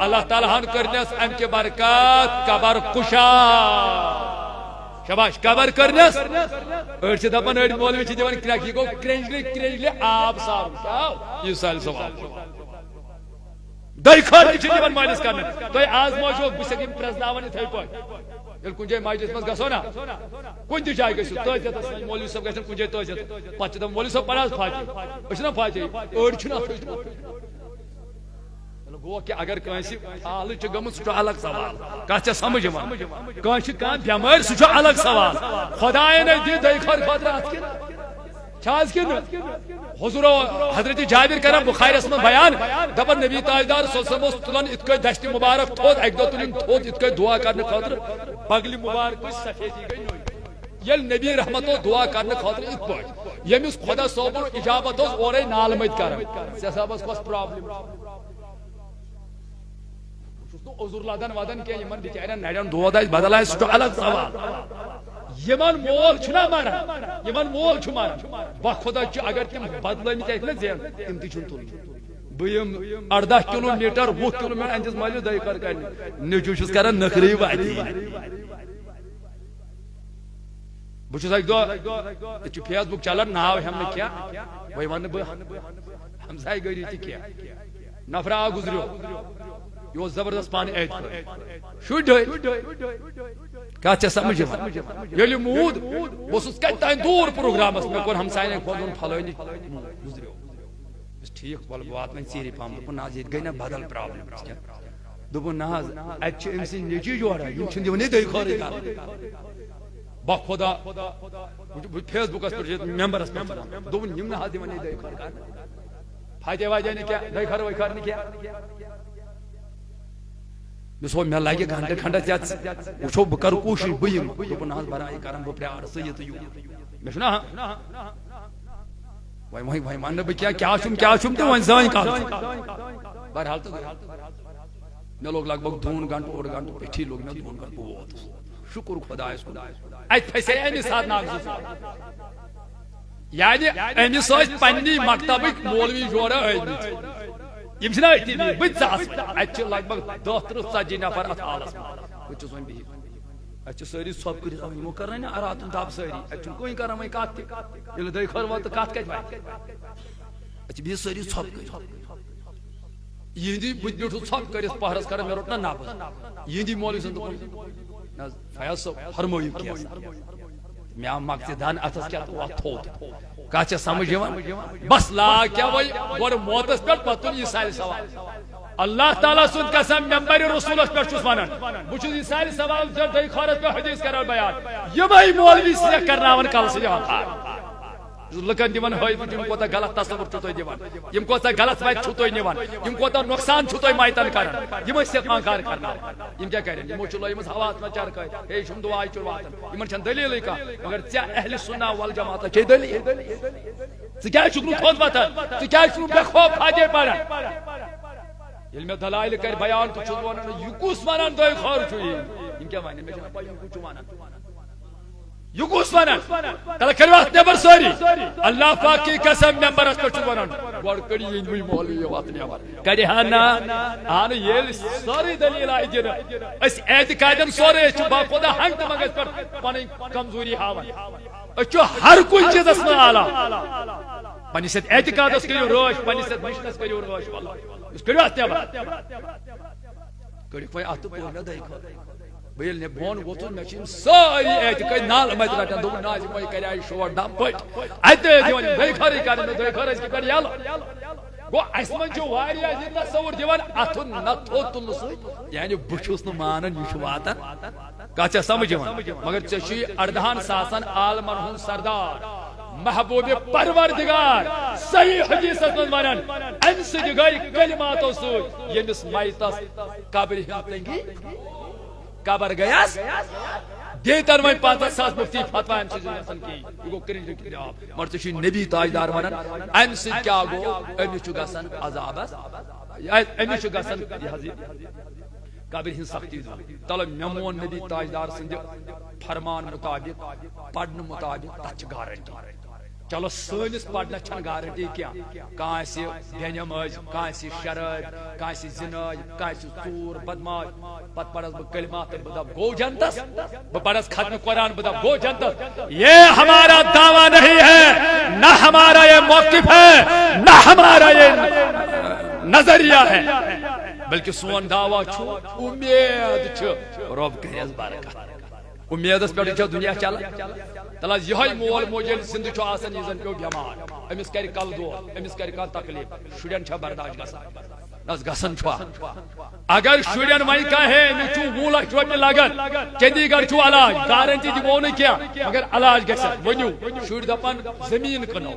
اللہ تعالیٰ ہن کرنس ام کے برکات قبر کشا شباش قبر کرنس اڑ سے دپان اڑ مولوی چھ دیوان کرک یہ گو کرنجلی آب صاف کیا یہ سال ثواب دئی خر چھ دیوان مالس کرن تو آز موجود بس یم پرزناون تھے پہ یل کن جائے ماجدس مز گھو نا کن تہ جائے گھو تہذیت مولوی صاحب گھن کن جائے تہذیت پتہ دم مولوی صاحب پڑھا فاتح اچھا فاتح اڑ چھنا گو کہ اگر کنسی حال گمت سہ الگ سوال کت سمجھ کنس بمار سہ الگ سوال خدائن دی دئی خر خاطر ات کن حضور حضرت جابر کران بخاریس من بیان دپان نبی تاجدار صلی اللہ علیہ وسلم تلان ات دشت مبارک تھوت اک دہ تلن تھوت ات دعا کرنے خاطر بغل مبارک سفیدی گئی یل نبی رحمت دعا کرنے خاطر ات پہ یمس خدا صوبن اجابت اورے نال مت کران صاحبس کس پرابلم عذر لدن ودن کی یمن بچارن نڑین دود آس بدل آس سہ الگ سوال یمن مول چھنا مران یمن مول چھ مران بخدا اگر تم بدلمت نا زین تم تہ تل بہم 18 کلو میٹر 20 کلو میٹر اندس مالس دئی کر کرنے نیچو چھس کران نخری واتی بہت اک دہ یہ فیس بک چلان ناو ہم کیا وی ون بہ ہمسائے گری تہ کیا نفر آ گزریو یہ زبردست پان عید شر کت سمجھ یل مود بہس کت تین دور پروگرامس مے کور ہمسائن کھولن پھلٲنی گزریو ٹھیک ول بہ وات وۄنۍ ژیٖرِ پہم دوٚپُن نہ حظ ییٚتہِ گٔے نہ بدل پرابلم دوٚپُن نہ حظ اَتہِ چھِ أمۍ سٕنٛدۍ نیٚچی جورا یِم چھِنہٕ دِوانٕے دٔے خٲرٕے کران با خدا فیس بکس پہ ممبرس پہ دوٚپُن یِم نہ حظ دِوانٕے دٔے خٲر کران فاتح واتح نہٕ کینٛہہ دٔے خٲر وے خٲر نہٕ کینٛہہ مے مے لگہ گھنٹہ کھنڈس یت وچھو بہ کر کوشش بہ یم دوٚپُن حظ براے کرم بہ پیار سہ یہ مے چھُنا وۄنۍ ون بہ کیا چھُم تہ وۄنۍ زٲنۍ کر بہرحال تو مے لوگ لگ بگ 2 گھنٹہ 2.5 گھنٹہ پیٹھی لوگ مے 2 گھنٹہ بہ ووتُس شکر خدایس کن ات پھسے امس سات ناگ یعنی امس پننی مکتبک مولوی جورا أنمٕتۍ یم چھنا أتی بہٕ ژاس ات لگ بگ 30-40 نفر ات حالس بہٕ چھُس وۄنۍ بِہِتھ ات سٲری ژھۄپ کٔرِتھ یمو کرن نا راتن تپ سٲری ات چھُنہٕ کٕہٕنۍ کران وۄنۍ کتھ تہِ ییٚلہِ دٔے خٲر ووت تہٕ کتھ کتہِ واتہِ ات چھِ بِہِتھ سٲری ژھۄپ کٔرِتھ یہندی بہٕ تہِ بیوٗٹھُس ژھۄپ کٔرِتھ پہرس کران مےٚ روٚٹ نا نبض یہندی مولوی صٲب دوٚپُن نہ حظ فیاض صٲب فرمٲیِو کینٛہہ مےٚ آو مقصدان اتھس کیٛاہ تہٕ وتھ تھوٚد کتھ چھےٚ سمجھ یِوان بس لاگ کیٛاہ وۄنۍ گۄڈٕ موتس پٮ۪ٹھ پتہٕ تُل یہِ سارِ سوال اللہ تعالیٰ سُنٛد قسم ممبر رسولس پٮ۪ٹھ چھُس ونان بہٕ چھُس یہِ سارِ سوال دٔے خٲرس پٮ۪ٹھ حدیث کران بیان یِمے مولوی سیکھ کرناون کلسہٕ دِوان تھار لکن دِوان ہٲوِتھ یِم کوتاہ غلط تصور چھُو تُہۍ دِوان یِم کوتاہ غلط وتہِ چھُو تُہۍ نِوان یِم کوتاہ نۄقصان چھُو تُہۍ مایتن کران یِم ٲسۍ سیکھ انکار کرناوان یِم کیٛاہ کرن یِمو چھُ لٲجمٕژ ہواہس منٛز چرکٲے ہے چھُم دُعاے چھُ واتان یِمن چھنہٕ دلیٖلٕے کانٛہہ مگر ژےٚ اہلِ سُنہ والجماعتس چھے دلیٖل ژٕ کیٛازِ چھُکھ نہٕ تھوٚد وتھان ژٕ کیٛازِ چھُکھ بے خوف فاتح پران ییٚلہِ مےٚ دلایل کرِ بیان تہٕ چھُس ونان یہِ کُس ونان دٔے خٲر چھُ یِم کیٛاہ ونن مےٚ چھنہٕ پاے یِم کُس چھُ ونان یہ کس ونان تل کرو ات نبر سوری اللہ پاک کی قسم ممبرس پہ ونان گوڑ کڑی یہ مولوی وات نبر کڑی ہانا آن یہ سوری دلیل آئی دن اس اعتقادن سوری چھ با خدا ہنگ تمگس پر پانی کمزوری ہاون اچھو ہر کوئی چیز اس میں آلا پانی سے اعتقاد اس کریو روش پانی سے مشنس کریو روش واللہ اس کریو ات نبر کڑی کوئی آتو پورنا دیکھو بیل نے بون ووتو مے چھم ساری اعتقاد نال مت رٹان دو ناز مے کریای شور دم پٹ اتے دیوان دے خری کرن دے خرج کی کر یال گو اسمن جو واریا یہ تصور دیوان اتھ نتھو تل س یعنی بچوس نہ مانن یہ واتن کچھ سمجھ مگر چشی اردہان ساسن عالمن ہن سردار محبوب پروردگار صحیح حدیث من ونان ان سے گئی کلماتو سو یمس مایتس قبر ہتنگی قبر گیاس دیتر وۄنۍ 50,000 مفتی فتوا امہِ سۭتۍ گژھان کِہیٖنۍ یہِ گوٚو کِرنٛج جواب مگر ژےٚ چھُے نبی تاجدار ونان امہِ سۭتۍ کیٛاہ گوٚو أمِس چھُ گژھان عذابس أمِس چھُ گژھان یہِ حظ یہِ قبر ہٕنٛز سختی دور تلو مےٚ مون نبی تاجدار سٕنٛدِ فرمان مطابق پرنہٕ مطابق تتھ چھِ گارنٹی چلو سنس پڑھنا چھن گارنٹی کیا کانسی بینماز کانسی شراب کانسی زناج کانسی ژور بدماش پت پڑھس بہ کلمات بہ دپ گو جنتس بہ پڑھس ختم قرآن بہ دپ گو جنتس یہ ہمارا دعویٰ نہیں ہے نہ ہمارا یہ موقف ہے نہ ہمارا یہ نظریہ ہے بلکہ سون دعویٰ چھو امید چھ رب کرس برکت امیدس پہ دنیا چلان تلا یہ مول موج زندہ چھ آسان یہ زن پیو بیمار امس کر کل دود امس کر کانٛہہ تکلیف شرین چھ برداشت گژھان نس گژھان چھا اگر شرین وی کہے امس چھ 10 لچھ رۄپیہِ لگان چندی گڑھ چھ علاج گارنٹی دمو نہ کینٛہہ مگر علاج گژھِ ؤنِو شُرۍ دپان زمین کٕنو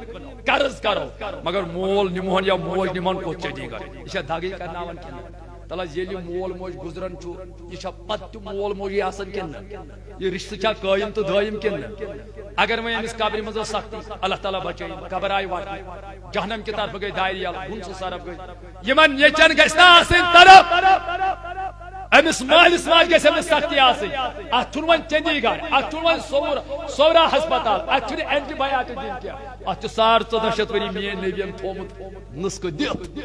قرض کرو مگر مول نمہون یا موج نمہون کوٚت چندی گڑھ یہ چھا دگے کرناوان کینٛہہ تلا ییٚلہِ مول موج گزران چھُ یہ چھا پتہٕ تہِ مول موجی آسان کِنہٕ یہ رشتہ چھا قٲیِم تہٕ دٲیِم کِنہٕ اگر وۄنۍ أمِس قبرِ منٛز ٲس سختی اللہ تعالیٰ بچٲیِن قبر آیہِ وٹنہٕ جہنم کی طرف گئی دارِ یلہٕ گُن سُہ صرف گئی یمن نیچن گژھِ نہٕ آسٕنۍ طرف امس مالس ماج گژھِ أمِس سختی آسٕنۍ اتھ چھُنہٕ وۄنۍ چندی گڑھ اتھ چھُنہٕ وۄنۍ سورا ہسپتال اتھ چھُنہٕ اینٹی بایاٹک دِنۍ کینٛہہ اتھ چھُ 1400 ؤری میٲنۍ نبیَن تھومُت نسخہٕ دِتھ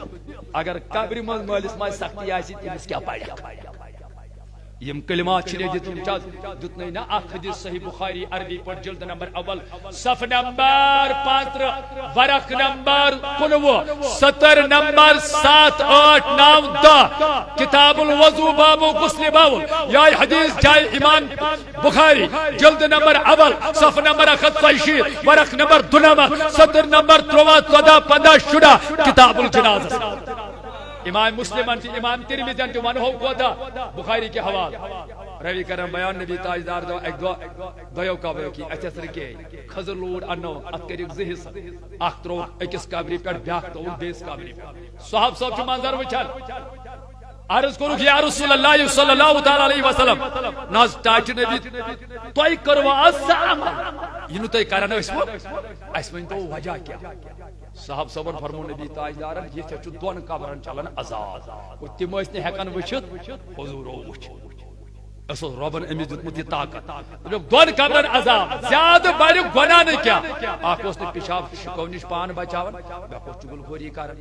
اگر قبرِ منٛز مٲلِس ماجہِ سختی آسہِ تٔمِس کیٛاہ پرِ یم کلمات چھنے دتنے نا اخ حدیث صحیح بخاری عربی پر جلد نمبر اول صف نمبر 15 ورق نمبر 19 سطر نمبر 7 8 9 10 کتاب الوضو باب غسل باول یا حدیث جائے امام بخاری جلد نمبر اول صف نمبر 160 ورق نمبر 2 سطر نمبر 13 14 15 16 کتاب الجنازہ امام مسلم امام ترمذی ونہو کوتا بخاری کے حوالے روی کرم بیان نبی تاجدار دو ایک دو قبر کی اتھس رکے خضر لوڑ انو ات کریک زہس اخ ترو اکس قبری پہ بیاکھ تو بیس قبری پہ صحاب صاحب چھ منظر وچھان عرض کرو کہ یا رسول اللہ صلی اللہ تعالی علیہ وسلم ناز تاج نبی توئی کرو اسام ینو توئی کرن اسمن تو وجہ کیا صاحب صبر فرمو نبی تاجدارن یہ چھ دون قبرن چلن عذاب اور تم اس نے ہکن وچھت حضور وچھ اس ربن امس دتمت یہ طاقت دون قبرن عذاب زیادہ بڑ گناہ نہ کیا اخ اس نے پیشاب شکو نش پان بچاون بہ چگل خوری کر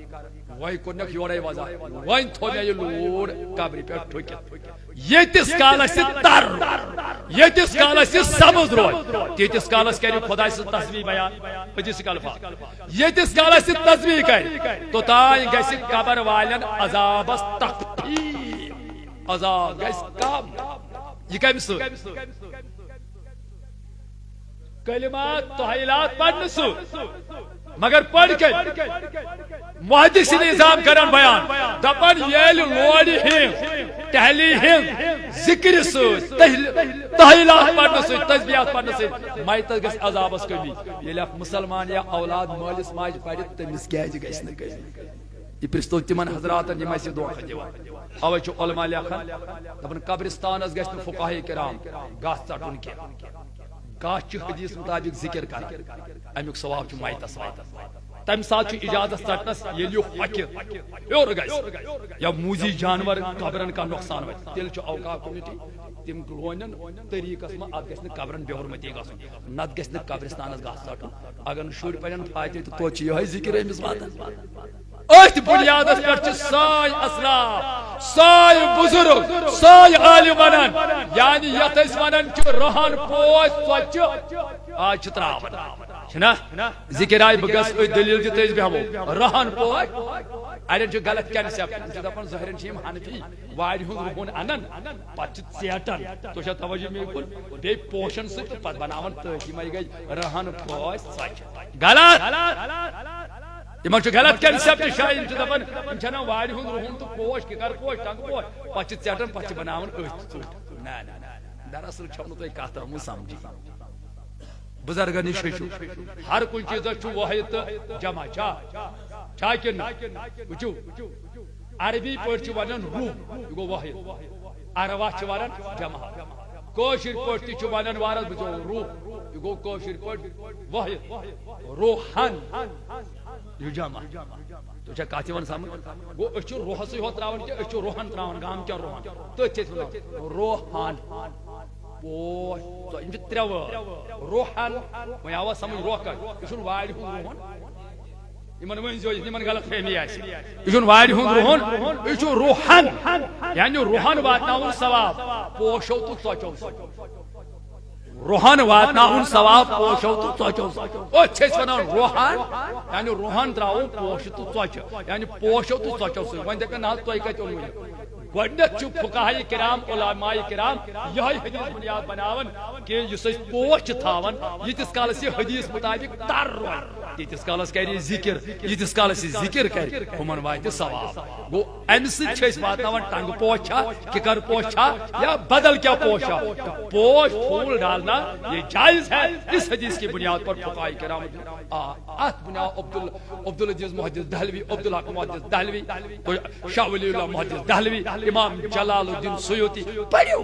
وای کنک یورے وزا وای تھو مے یہ لوڑ قبر پہ ٹھوکت یتس کالس تر یتس کالس سبز روز تیتس کالس کرِ خدا سے تسبیح بیان حدیث الفاظ یتس کالس تسبیح کر تو تائیں گژھِ قبر والن عذابس تخفیف عذاب گژھِ کم یہ کم سو کلمات تحیلات پڑھن سو مگر پڑھ کے محدث نظام کرن بیان دپن یل لوڑی ہن تحلی ہن ذکر سو تحیلات پڑھن سو تسبیحات پڑھن سو مایت گژھِ عذابس کمی یل اکھ مسلمان یا اولاد مالس ماج پڑھ تمس کیاز گژھِ نہ کمی یہ پرستو تمن حضراتن یم اس دعا دیوان اوے چھ علماء لیکھان دپن قبرستانس گژھِ نہ فقہاء کرام گاس ژٹن کی گاس چھ حدیث مطابق ذکر کر امیک ثواب چھ مایتس تم ساتھ اجازت ژٹنس یل یہ ہور گژھِ یا موزی جانور قبرن کا نقصان وات تیل چھ اوقاف کمیٹی تم لونن طریقس ما ات گژھِ نہ قبرن بے حرمتی گژھن نت گژھِ نہ قبرستانس گاس ژٹن اگر شُر پڑن فاتح تو چھ یہ ذکر امس واتن ات بنیاد پر سائے اسلاف سائے بزرگ سائے عالم ونان یعنی یت اس ونان چھ رہن پوش سوچ آج تراون چھنا ذکر آئی بگس دلیل دت اس بہمو رہن پوش اڑین چھ غلط کنسپٹ دپن ظاہرن چھ حنفی واری ہن رہن انن پچ ژیٹن تو چھ توجہ می کول بے پوشن سے پت بناون تھی مے گئی رہن پوش سوچ غلط یہ غلط کنسپٹ شاید دپان چھنا واری ہند رہن تو پوش کی کر پوش ٹنگ پوش پچ ژیٹن پچ بناون ٲٹھ ژوٚٹ نہ دراصل چھو نہ تُہۍ کتھ ترمو سمجھی بزرگن نش ہیٚچھِو ہر کُنہِ چیٖزس چھُ وٲحد تہٕ جمع چھا کِنہٕ وٕچھِو عربی پٲٹھۍ چھِ ونان روح یہِ گوٚو وٲحد اروا چھِ ونان جمع کٲشِر پٲٹھۍ تہِ چھِ ونان وارس بچو روح یہِ گوٚو کٲشِر پٲٹھۍ وٲحد روحن یہ جمع تو چھ کاتھ ون سمجھ گو اچھ روح سے ہو تراون کہ اچھ روحن تراون گام کیا روحن تو چھ روحن پوش ترے روحن وۄنۍ آوا سمجھ روح کتھ یہ چھُنہٕ وارِ ہُنٛد روحن یمن ؤنزیو یمن غلط فہمی آسہِ یہ چھُنہٕ وارِ ہُنٛد روحن یہ چھُ روحن یعنی روحن واتناوُن ثواب پوشو تہٕ ژۄچو سۭتۍ روحن واتناوُن ثواب پوشو تہٕ ژۄچو سۭتۍ أتھۍ چھِ أسۍ ونان روحن یعنی روحن تراوو پوش تہٕ ژۄچہِ یعنی پوشو تہٕ ژۄچو سۭتۍ وۄنۍ دپن نہ حظ تۄہہِ کتہِ اوٚنوٕ یہِ گۄڈنیتھ چھُ فقہاء کرام علماء کرام یہے حدیث بنیاد بناون کہ یُس أسۍ پوش چھِ تھاوان ییٖتِس کالس یہِ حدیث مطابق تر روزِ تیٖتِس کالس کرِ ذکر ییٖتِس کالس یہِ ذکر کرِ ہُمن واتہِ ثواب گوٚو امہِ سۭتۍ چھِ أسۍ واتناوان ٹنگہٕ پوش چھا کِکر پوش چھا یا بدل کیا پوش چھا پوش پھول ڈالنا یہ جائز ہے اس حدیث کی بنیاد پر فقہاء کرام ات بنیاد عبد العزیز محدث دہلوی عبد الحق محدث دہلوی شاہ ولی اللہ محدث دہلوی امام جلال الدین سیوطی پڑھو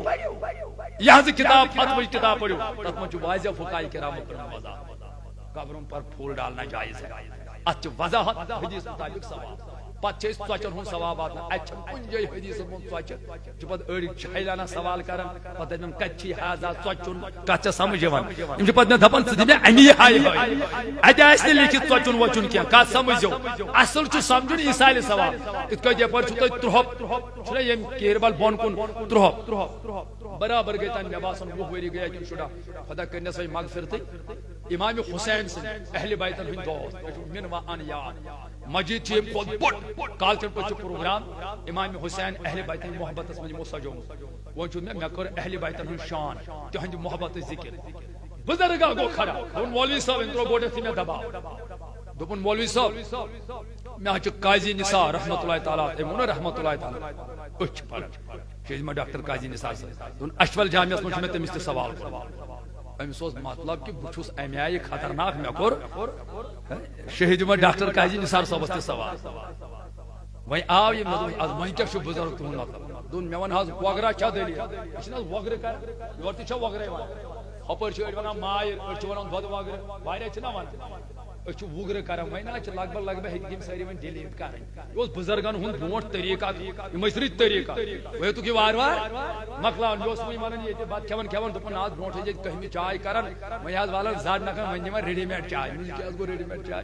یہاں سے کتاب فتوی کتاب پڑھو تت من واضح فقہاء کرام وضاحت قبروں پر پھول ڈالنا جائز ہے ات وضاحت حدیث مطابق ثواب پتہ ژۄچن ہُنٛد ثواب واتنا اتھ کُنہِ جایہِ حدیث مون ژۄچہِ چھِ پتہٕ أڑۍ چھایلانا سوال کران پتہٕ دپان کتہِ چھی حاضا ژۄچُن کتھ چھےٚ سمجھ یِوان یِم چھِ پتہٕ مےٚ دپان ژٕ دِ مےٚ امی ہاے ہاے اتہِ آسہِ نہٕ لیکھِتھ ژۄچُن وۄچُن کینٛہہ کتھ سمجھو اصل چھُ سمجھُن ایٖسالہِ ثواب یِتھ کٔنۍ یپٲرۍ چھُو تۄہہِ ترٛوہپ چھُنہ ییٚمہِ کیربل بۄن کُن ترٛوہپ برابر گٔے تَنہٕ مےٚ باسان 20 ؤری گٔے کِنہٕ شُراہ خۄدا کٔرنَس وۄنۍ مغفرتٕے امام حسین سٕنٛدۍ اہلِ بیتن ہٕنٛدۍ دوست مےٚ چھُ مِنوان یاد مسجد چھِ ییٚمہِ کھۄتہٕ بوٚڑ کالچن پٲٹھۍ چھُ پروگرام امام حسین اہلِ بیتن محبتس منٛز یِمو سجومُت وۄنۍ چھُ مےٚ کوٚر اہلِ بیتن ہُنٛد شان تِہنٛدِ محبتٕچ ذِکر بُزرگا گوٚو کھڑا دوٚپُن مولوی صٲب أمۍ ترٛوو گۄڈنیٚتھٕے مےٚ دباو دوٚپُن مولوی صٲب مےٚ حظ چھُ قاضی نثار رحمتہ اللہ تعالیٰ أمۍ ووٚن رحمتہ اللہ تعالیٰ أسۍ چھِ پران چھِ أسۍ ڈاکٹر قاضی نثار صٲب دوٚپُن اشول جامعس منٛز چھُ مےٚ تٔمِس تہِ سوال کوٚرمُت أمِس اوس مطلب کہ بہٕ چھُس امہِ آیہِ خطرناک مےٚ کوٚر شہید عمر ڈاکٹر قاضی نثار صٲبس تہِ سوال وۄنۍ آو یہِ مےٚ دوٚپ وۄنۍ کیٛاہ چھُ بُزرگ تُہُنٛد مطلب دوٚپُن مےٚ وَن حظ وۄگرا چھا دٔلیٖل یہِ چھِنہٕ حظ وۄگرٕ کران یورٕ تہِ چھا وۄگرے وَنان ہۄپٲرۍ چھِ أڑۍ وَنان مایر أڑۍ چھِ وَنان دۄدٕ وۄگرٕ واریاہ چھِنہ وَنان أسۍ چھِ وُگرٕ کران وۄنۍ حظ چھِ لگ بگ ہیٚکہِ یِم سٲری وۄنۍ ڈِلیٖٹ کرٕنۍ یہِ اوس بُزرگن ہُنٛد برونٛٹھ طریٖقہ یِم ٲسۍ رٕتۍ طریٖقہ وۄنۍ ہیوٚتُکھ یہِ وارٕ وارٕ مۄکلاوُن یہِ اوس وۄنۍ وَنان ییٚتہِ بتہٕ کھٮ۪وان دوٚپُن نہ حظ برونٛٹھ ٲسۍ ییٚتہِ کٔہمہِ چاے کران وۄنۍ حظ والان زڈ نکھن وۄنۍ دِوان ریڈی میڈ چاے کیٛاہ گوٚو ریڈی میڈ چاے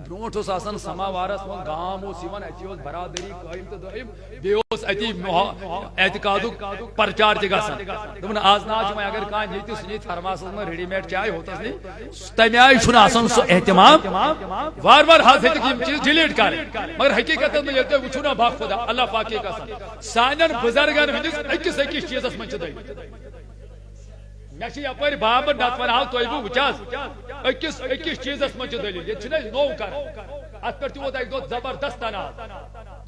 برونٛٹھ اوس آسان سماوارس منٛز گام اوس یِوان اتی اوس برادری قٲیِم تہٕ دٲیِم بیٚیہِ اوس اتی اعتقادُک پرچار تہِ گژھان دوٚپُن آز نہ حظ چھُ وۄنۍ اگر کانٛہہ نِیہِ تہٕ سُہ نِیہِ تھرماسس منٛز ریڈی میڈ چاے ہوتس نِیہِ تمہِ آیہِ چھُنہٕ آسان سُہ احتمام وار وار حظ ہیٚکِکھ یِم چیٖز ڈِلیٖٹ کرٕنۍ مگر حقیٖقتس منٛز ییٚلہِ تُہۍ وٕچھِو نا با خۄدا اللہ پاک کی قسم سانٮ۪ن بُزرگن ہٕنٛدِس أکِس أکِس چیٖزس منٛز چھِ دٔلیٖل مےٚ چھِ یپٲرۍ بابر نتہٕ ونہو تۄہہِ بہٕ وٕچھ حظ أکِس أکِس چیٖزس منٛز چھِ دٔلیٖل ییٚتہِ چھِنہ أسۍ نوٚو کران اتھ پٮ۪ٹھ تہِ ووت اکہِ دۄہ زبردست تناز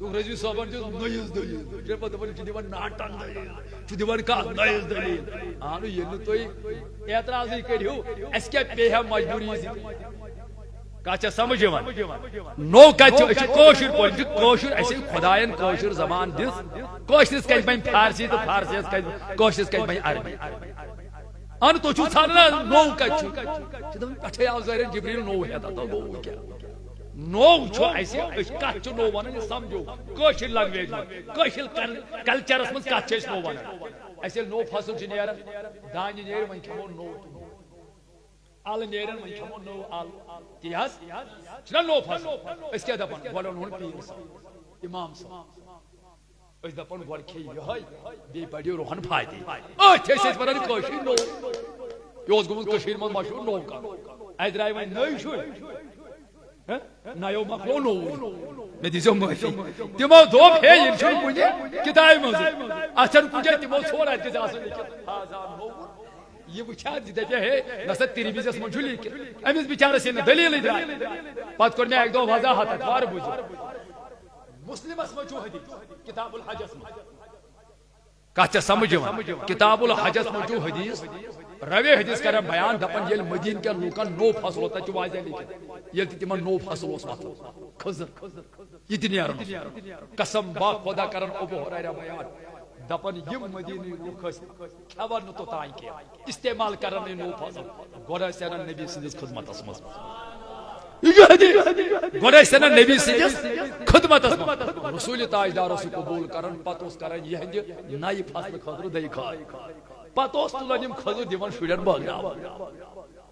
دوٚپُکھ رضوی صٲبن دِژ نٔیِس دٔلیٖل پتہٕ دوٚپُن یہِ چھُ دِوان ناٹن دٔلیٖل چھُ دِوان کانٛہہ نٔیِس دٔلیٖل اہنُو ییٚلہِ نہٕ تُہۍ اعتراضٕے کٔرِو اسہِ کیٛاہ پیٚیہِ ہا مجبوٗری کتھ چھےٚ سمجھ یِوان نوٚو کتہِ چھُ أسۍ چھِ کٲشِر پٲٹھۍ چھِ کٲشُر اسہِ خۄداین کٲشِر زبان دِژ کٲشرِس کتہِ بنہِ فارسی تہٕ فارسیَس کتہِ کٲشرِس کتہِ بنہِ عربی اہن تُہۍ چھِو ژھانڈان نوٚو کتہِ چھُ دپان پٮ۪ٹھے آو ظٲہِر جبریٖل نوٚو ہیٚتھ نوٚو کیٛاہ نوٚو چھُ اسہِ أسۍ کتھ چھِ نوٚو ونان یہِ سمجھو کٲشِر لنگویج منٛز کٲشِر کلچرس منٛز کتھ چھِ أسۍ نوٚو ونان اسہِ ییٚلہِ نوٚو فصل چھُ نیران دانہِ نیرِ وۄنۍ کھٮ۪مو نوٚو الہٕ نیرن وۄنۍ کھٮ۪مو نوٚو الہٕ تی حظ چھُنہ نوٚو فصل أسۍ کیٛاہ دپان گۄڈٕ اونہون پیٖر صٲب امام صٲب أسۍ دپان گۄڈٕ کھیٚیہِ یِہوے بیٚیہِ بڑیو روحن فاتح أتھۍ ٲسۍ أسۍ ونان کٲشِر نوٚو یہِ اوس گوٚمُت کٔشیٖرِ منٛز مشہوٗر نوٚو کرُن اَسہِ درٛاے وۄنۍ نٔوۍ شُرۍ نَیو مۄکلو نوٚوُے مےٚ دیٖزیو معٲفی تِمو دوٚپ ہے یہِ چھُنہٕ کُنہِ کِتابہِ منٛزٕے اتھ چھنہٕ کُنہِ جایہِ تِمو ژھور اتہِ گژھِ آسُن لیکھِتھ یہ وٕچھا یہِ دپہِ ہے نسا تِرمِزیس منٛز چھُ لیٖکھِتھ أمِس بِچارس ییٚلہِ نہٕ دٔلیٖلٕے درٛاے پتہٕ کوٚر مےٚ اکہِ دۄہ وضاحت اتھ وارٕ بوٗزِتھ مُسلِمس منٛز چھُ حدیٖث کِتاب الحجس منٛز کتھ چھےٚ سمجھ یِوان کِتاب الحجس منٛز چھُ حدیٖث روے حدیٖث کران بیان دپان ییٚلہِ مدیٖنہ کٮ۪ن لوٗکن نوٚو فصل اوس تتہِ چھُ واضح لیٖکھِتھ ییٚلہِ تہِ تِمن نوٚو فصل اوس وۄتھان کھٔزٕر یہِ تہِ نیران قسم با خۄدا کران ابوٗ ہُریرہ بیان دپان یِم مدیٖنٕکۍ لُکھ ٲسۍ کھٮ۪وان نہٕ توٚتانۍ کینٛہہ استعمال کران یہِ نوٚو فصل گۄڈٕ ٲسۍ انان نبی سٕنٛدِس خدمتس منٛز گۄڈٕ ٲسۍ انان نبی سٕنٛدِس خدمتس منٛز رسوٗلِ تاجدار اوس یہِ قبوٗل کران پتہٕ اوس کران یِہنٛدِ نَیہِ فصلہٕ خٲطرٕ دٔیہِ کھاد پتہ اوس تُلان یِم کھٔزٕر دِوان شُرٮ۪ن بٲگراوان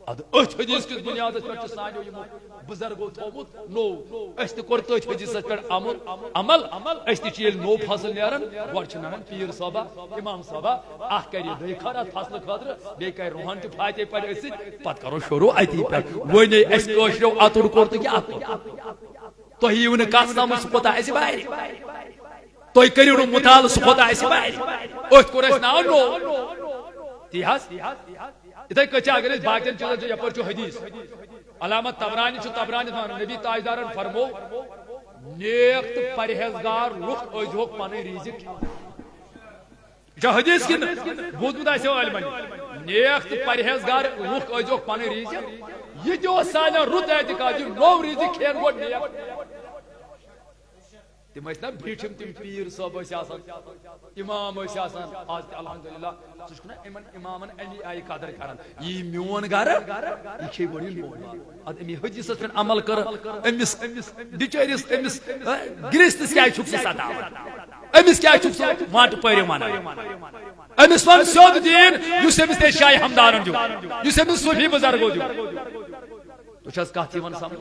ادٕ أتھۍ حدیث کِس بُنیادس پٮ۪ٹھ چھُ سانیو یِمو بُزرگو تھوٚومُت نوٚو أسۍ تہِ کوٚر تٔتھۍ حدیثس پٮ۪ٹھ عمل أسۍ تہِ چھِ ییٚلہِ نوٚو فصل نیران گۄڈٕ چھِ ننان پیٖر صٲبا اِمام صٲبا اکھ کرِ دٔے خٲر اتھ فصلہٕ خٲطرٕ بیٚیہِ کرِ رُہن تہِ فاتحہ پرِ أسۍ سۭتۍ پتہٕ کرو شروع اتی پٮ۪ٹھ وۄنۍ اسہِ کٲشرٮ۪و اتُر کوٚر تہٕ کیٛاہ تۄہہِ یِیِو نہٕ کتھ سمجھ سُہ کوتاہ آسہِ بارِ تُہۍ کٔرِو نہٕ مُطالعہٕ سُہ کوتاہ آسہِ بارِ أتھۍ کوٚر اسہِ ناو نوٚو تی حظ اتھے کٔنۍ چھِ اگر أسۍ باقین چیٖزن چھِ یپٲرۍ چھُ حدیث علامہ طبرانی چھُ طبرانی نبی تاجدارن فرمو نیک تہٕ پرہیزگار لُکھ أزۍ ہوکھ پنٕنۍ ریٖزق یہِ چھا حدیث کِنہٕ بوٗزمُت آسیو عالمن نیک تہٕ پرہیزگار لُکھ أزۍ ہوکھ پنٕنۍ ریٖزق یہِ تہِ اوس سانٮ۪ن رُت اعتقاد یہِ نوٚو ریٖزق کھٮ۪ن گوٚو نیک تم ٲسۍ نا بیٖٹھِم تِم پیٖر صٲب ٲسۍ آسان اِمام ٲسۍ آسان آز تہِ الحمدُاللہ ژٕ چھُکھ نا یِمن اِمامن امی آیہِ قدر کران یی میون گرٕ یہِ کھیٚیہِ گۄڈٕ یہِ نوٚو ادٕ امی حدیثس پٮ۪ٹھ عمل کر أمِس بِچٲرِس أمِس گرِستِس کیازِ چھُکھ ژٕ سداوان أمِس کیازِ چھُکھ ژٕ مانٹہٕ پٲرِو ونان أمِس وَن سیوٚد دیٖن یُس أمِس تیٚلہِ شاہِ ہمدارن دیُت یُس أمِس صوٗفی بُزرگو دیُت تُہۍ چھِ حظ کتھ یِوان سمجھ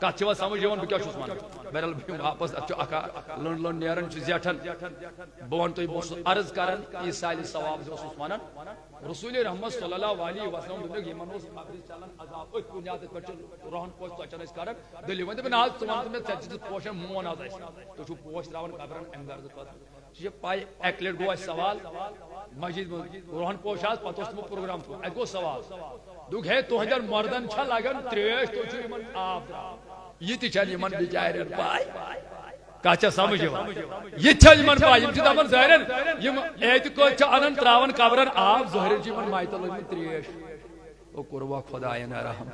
کتھ چھِ وۄنۍ سمجھ یِوان بہٕ کیٛاہ چھُس ونان بہرحال بہٕ یِمہٕ واپس اتھ چھُ اکھ لٔنڈ لٔنڈ نیران چھُ زیٹھان بہٕ ونہٕ تۄہہِ بہٕ اوسُس عرض کران ایٖسالہِ ثواب اوسُس ونان رسول رحمت صلی اللہ علیہ وسلم دوٚپُکھ یِمن اوس قبرِ چلان عذاب أتھۍ بُنیادس پٮ۪ٹھ چھِ رۄہن پوش ژۄچن أسۍ کران دٔلیٖل وۄنۍ دوٚپُن نہ حظ ژٕ وَن تہٕ مےٚ ژےٚ دِژٕتھ پوشن مون حظ اَسہِ تُہۍ چھِو پوش تراوان قبرن امہِ غرضہٕ خٲطرٕ ژےٚ چھےٚ پاے اکہِ لٹہِ گوٚو اَسہِ سوال مسجد منٛز رۄہن پوش حظ پتہٕ اوس تِمو پروگرام تھوٚومُت اَتہِ گوٚو سوال دوٚپُکھ ہے تُہنٛدٮ۪ن مردن چھا لگان تریش تُہۍ چھِو یِمن آب تراوان یہِ تہِ چھنہٕ یِمن بِچارٮ۪ن پاے کتھ چھےٚ سمجھ یِوان یہِ تہِ چھےٚ یِمن پاے یِم چھِ دپان ظٲہرن یِم اعتقاد چھِ انان تراوان قبرن آب ظٲہرن چھِ یِمن مایتہٕ لٔگمٕتۍ تریش او کوٚروا خۄداین رحم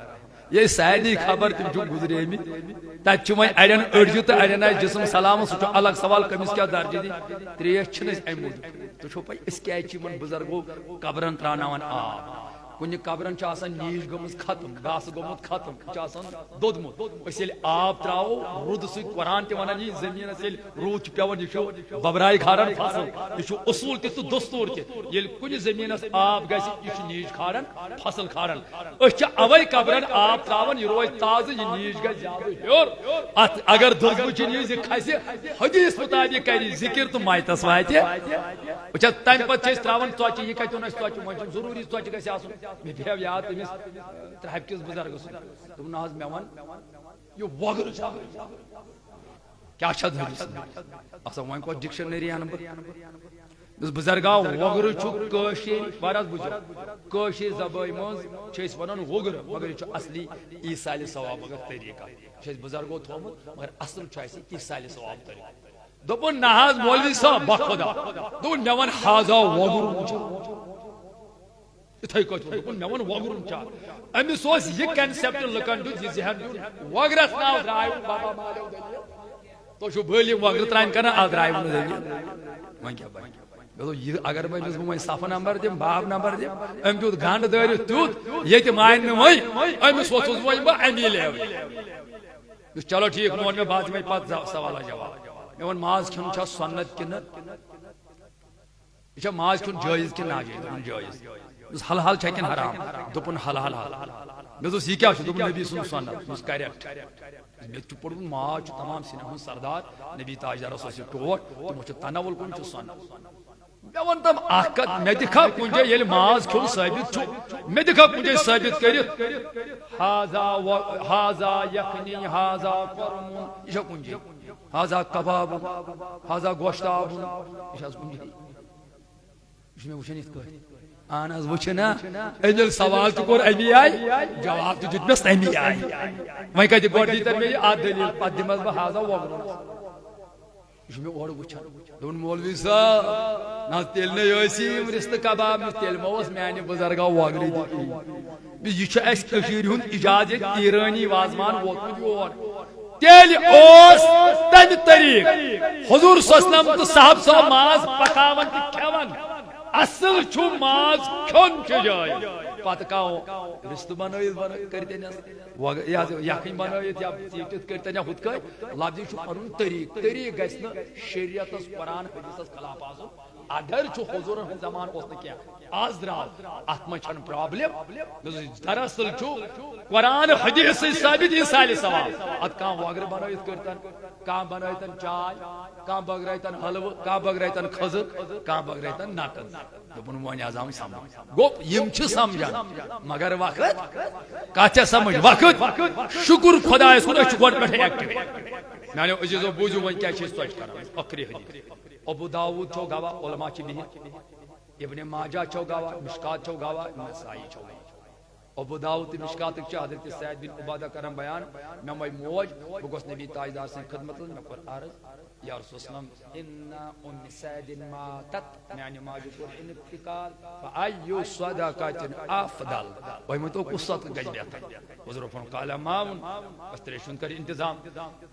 یہ سارنٕے خبر تِم چھِ گُزریمٕتۍ تتہِ چھُ وۄنۍ اڑٮ۪ن أڑجہِ تہٕ اڑٮ۪ن آسہِ جسم سلامت سُہ چھُ الگ سوال کٔمِس کیٛاہ درجہٕ دِنۍ تریش چھِنہٕ أسۍ امہِ موٗجوٗب تُہۍ چھو پاے أسۍ کیازِ چھِ یِمن بُزرگو قبرن تراوناوان آب کُنہِ قبرن چھِ آسان نیٖج گٔمٕژ ختم گاسہٕ گوٚمُت ختم یہِ چھُ آسان دوٚدمُت أسۍ ییٚلہِ آب تراوو روٗدٕ سۭتۍ قرآن تہِ ونان یہِ زٔمیٖنس ییٚلہِ روٗد چھُ پیوان یہِ چھُ ببراے کھاران فصل یہِ چھُ اصوٗل تہِ تہٕ دستوٗر تہِ ییٚلہِ کُنہِ زٔمیٖنس آب گژھِ یہِ چھُ نیٖج کھاران فصل کھاران أسۍ چھِ اوے قبرن آب تراوان یہِ روزِ تازٕ یہِ نیٖج گژھِ زیادٕ ہیوٚر اتھ اگر دٔزمٕچ نیٖج یہِ کھسہِ حدیث مُطابق کرِ ذِکر تہٕ مایتس واتہِ وٕچھ تمہِ پتہٕ چھِ أسۍ تراوان ژۄچہِ یہِ کتہِ اوٚن اَسہِ ژۄچہِ وۄنۍ چھُ ضروٗری ژۄچہِ گژھِ آسُن مےٚ پیٚو یاد تٔمِس ترٛہبہِ کِس بُزرگس دوٚپُن نہ حظ مےٚ وَن یہِ وۄگُر کیٛاہ چھِ اتھ حدیثس آسان وۄنۍ کۄس ڈکشنری انہٕ بہٕ دوٚپُس بُزرگا وۄگُر چھُ کٲشِر واریاہ بوٗزِو کٲشِر زبٲنۍ منٛز چھِ أسۍ ونان وۄگُر مگر یہِ چھُ اصلی ایٖسالہِ ثواب مگر طریٖقہ یہِ چھُ اَسہِ بُزرگو تھوٚومُت مگر اصل چھُ اَسہِ ایٖسالہِ ثواب طریٖقہ دوٚپُن نہ حظ مولوی صٲب بخۄدا دوٚپُن مےٚ وَن حاضا وۄگُر یِتھٕے کٔٹھۍ دوٚپُن مےٚ ووٚن وۄگُرُن چھا أمِس اوس یہِ کنسیپٹ لُکن دیُت یہِ ذہن دیُت وۄگرس ناو درٛایو بابا مالیو دٔلیٖل تُہۍ چھِو بٔلۍ یِم وۄگرٕ ترامہِ کران اتھ درٛایو نہٕ دٔلیٖل وۄنۍ کیٛاہ بنہِ مےٚ دوٚپ یہِ اگر بہٕ أمِس وۄنۍ صفہٕ نمبر دِمہٕ باب نمبر دِمہٕ أمۍ دیُت گنڈ دٲرِتھ تیُتھ ییٚتہِ مانہِ نہٕ وۄنۍ أمِس ووٚتھُس وۄنۍ بہٕ امی لیولہِ چلو ٹھیٖک ووٚن مےٚ بہٕ دِمے پتہٕ سوالہ جواب مےٚ ووٚن ماز کھیوٚن چھا سُنت کِنہٕ یہِ چھا ماز کھیوٚن جٲیز کِنہٕ ناجٲیز جٲیز حل حل چھا کِنہٕ حرام دوٚپُن حل حل حل مےٚ دوٚپُس یہِ کیٛاہ چھُ دوٚپُن نبی سُنٛد سُنت دوٚپُس کریکٹ مےٚ تہِ چھُ پوٚرمُت ماز چھُ تمام سِنٮ۪ن ہُنٛد سردار نبی تاجدارس اوس یہِ ٹوٹھ تِمو چھُ تناول کوٚرمُت چھُ سُنت مےٚ ووٚن تِم اکھ کتھ مےٚ دِکھا کُنہِ جایہِ ییٚلہِ ماز کھیوٚن ثٲبت چھُ مےٚ دِکھا کُنہِ جایہِ ثٲبت کٔرِتھ حاضا یکھنی حاضا قۄرمُن یہِ چھا کُنہِ جایہِ حاضا کبابُن حاضا گۄشتابُن یہِ چھا حظ کُنہِ جایہِ یہِ چھُ مےٚ وٕچھان یِتھ کٲٹھۍ اہن حظ وٕچھِ نا أمۍ ییٚلہِ سوال تہِ کوٚر امی آیہِ جواب تہِ دیُتمس تمی آیہِ وۄنۍ کتہِ گۄڈٕ دیٖتن مےٚ یہِ اتھ دٔلیٖل پتہٕ دِمس بہٕ حاضا وۄگرُن یہِ چھُ مےٚ اورٕ وٕچھان دوٚپُن مولوی صٲب نہ تیٚلہِ نَے ٲسی یِم رِستہٕ کباب تیٚلہِ ما اوس میانہِ بُزرگا وۄگرٕے تہِ یہِ چھُ اسہِ کٔشیٖرِ ہُنٛد اِجاز ییٚتہِ ایٖرٲنی وازوان ووتمُت یور تیٚلہِ اوس تمہِ طریٖقہٕ حضوٗر صلی اللہ علیہ وسلم تہٕ صاحب صٲب ماز پکاوان تہٕ کھٮ۪وان اصل چھُ ماز کھیوٚن چھُ جٲیز پتہٕ کاو رِستہٕ بنٲیِتھ کٔرتنس یکھٕنۍ بنٲیِتھ یا ژیٖٹِتھ کٔرتن یا ہُتھ کٔنۍ لفظی چھُ پنُن طریٖقہٕ طریٖقہٕ گژھِ نہٕ شریعتس قرآن حدیثس خلاف آسُن اگر حضور زمان کی آز درو ات من پرابلم دراصل قرآن حدیث ثابت یہ سال سوال ات کان وگر بنائت کرتن کان بنائتن چائے کان بغرائتن حلو کان بغرائتن خضر کان بغرائتن نقد دپن ون اعظام سمجھ گو یم چھ سمجھان مگر وقت کچھ سمجھ وقت شکر خدایس کن اچھ گوڑ پٹھ ایکٹیو میانو عزیزو بوزو ون کیا چیز سوچ کران اخری حدیث ابو داود چھو گوا علماء چھ بہت ابن ماجہ چھو گوا مشکات چھو گوا نسائی چھو گوا ابو داود مشکات چھ حضرت سعید بن عبادہ کرم بیان میں موج بگوس نبی تاجدار سے خدمت میں پر عرض یا رسول اللہ ان ام سعید ماتت یعنی ماجہ کو انتقال فایو صدقۃ افضل وہی میں تو قصت گج بیٹھا حضور فرمایا قال ماون استریشن کر انتظام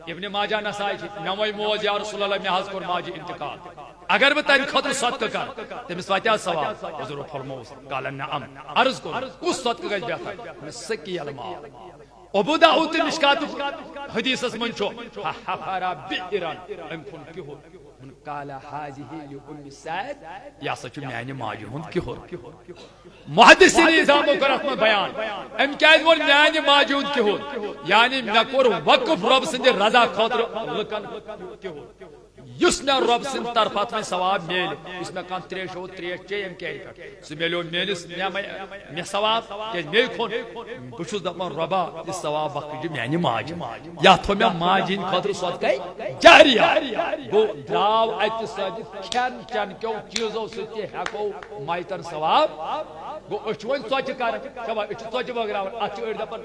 ابن ماجہ نسائی میں موج یا رسول اللہ میں حاضر کر ماجہ انتقال اگر میں تین خاطر صدقہ کر تمس واتیا ثواب حضور فرمایا قال نعم عرض کو اس صدقہ گج بیٹھا سکی المال ابو داؤد مشکات حدیث من چھو حفر بئران ام کن کہو قال هذه لام سعد یا سچ میانہ ماجہ ہند کہو محدثین نظام کرت میں بیان ام کیا ول میانہ ماجہ ہند کہو یعنی مے کور وقف رب سند رضا خاطر لکن کہو یس میں رب سند طرفات میں ثواب میل اس میں کان تریش ہو تریش چیم کی س میلو میلس میں ثواب کہ میل کھون بچس دپان ربا اس ثواب وقت میانہ ماج یا تھو میں ماجین خاطر صدقہ جاریہ گو دراو ات سد کھن چن کیو چیزو ستی ہکو مایتن ثواب گو اچ ون ژوچ کر شبا اچ ژوچ بگراو اچ اڑ دپان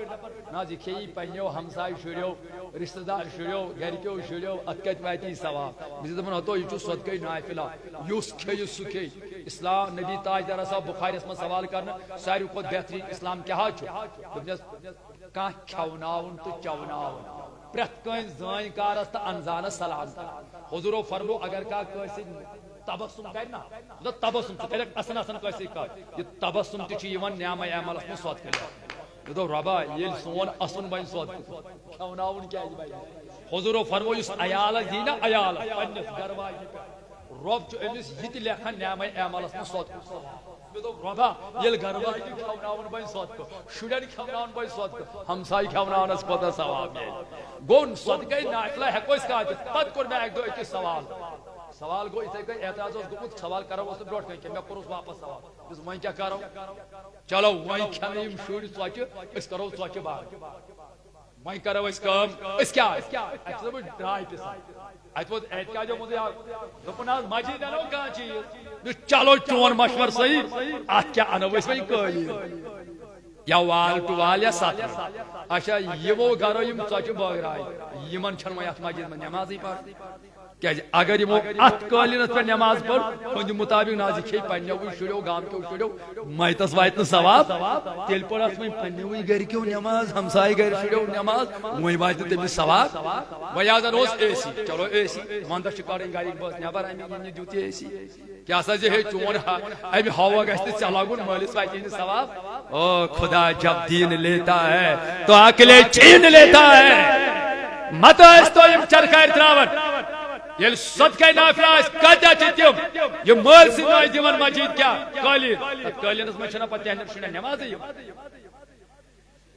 نازی کھی پنیو ہمسائے شریو رشتہ دار شریو گھرکیو شریو ات کت واتی ثواب بس دپان تو یہ صدقہ نافلہ یس کھیو سکھے اسلام نبی تاجدار صاحب بخاری میں سوال کرنا ساروی کھت بہترین اسلام کیا کان کھوناون تو چوناون پرت کن زان کارس تو انزانس سلام حضور فرمو اگر کا کسی تبسم کرنا تو تبسم تو اصل اصل کسی کا یہ تبسم تو یوان نعمہ عمل میں صدقہ تو ربا یہ سون اصل بن صدقہ کھوناون کیا بھائی حضور فرمو اس عیال دینا عیال پنس گھر واجی رب چھ امس یہ لکھان نعمہ عملس میں صدقہ ربا یل گھر واجی کھوناون بن صدقہ شڑن کھوناون بن صدقہ ہمسائی کھوناونس کوتا ثواب گون صدقہ نافلہ ہیکو اس کا پت کور میں ایک دو ایک سوال گو اتھے کہ اعتراض اس گوت سوال کرو اس بروٹ کہ میں کرو واپس سوال اس میں کیا کرو چلو وہیں کھنیم شڑ سوچ اس کرو سوچ بار وہیں کرو اس کام اس کیا ایسے وہ ڈرائی پہ ایسے وہ ایت کیا جو مجھے دپناز ماجی نہ لو کہاں چیز چلو چون مشور صحیح آت کیا انو اس میں کوئی یا وال ٹو وال یا ساتھ اچھا یہ وہ گھرو یم سوچ باغ رائی یمن چھن میں ات مسجد میں نماز ہی پڑھ کیا اگر یہ ات قالینس پر نماز پڑھ ہند مطابق نازی کھی پنو شڑو گام کیو شڑو مائتس وائت ثواب تیل پڑھ اس میں پنو گھر کیو نماز ہمسائے گھر شڑو نماز وہی وائت تمس ثواب ویازن اس اے سی چلو اے سی وندس چکارن گھر بس نبر امی دیوتی اے سی کیا سا ہے چون ام ہوا گشت چلاگن مالس وائت ثواب او خدا جب دین لیتا ہے تو عقل چھین لیتا ہے مت اس تو چرخہ تراون یل صدقہ نافلہ کتا چتیم یہ مال سی نائی دیون مجید کیا قالین قالین اس میں چھنا پتہ ہے شنا نماز ہے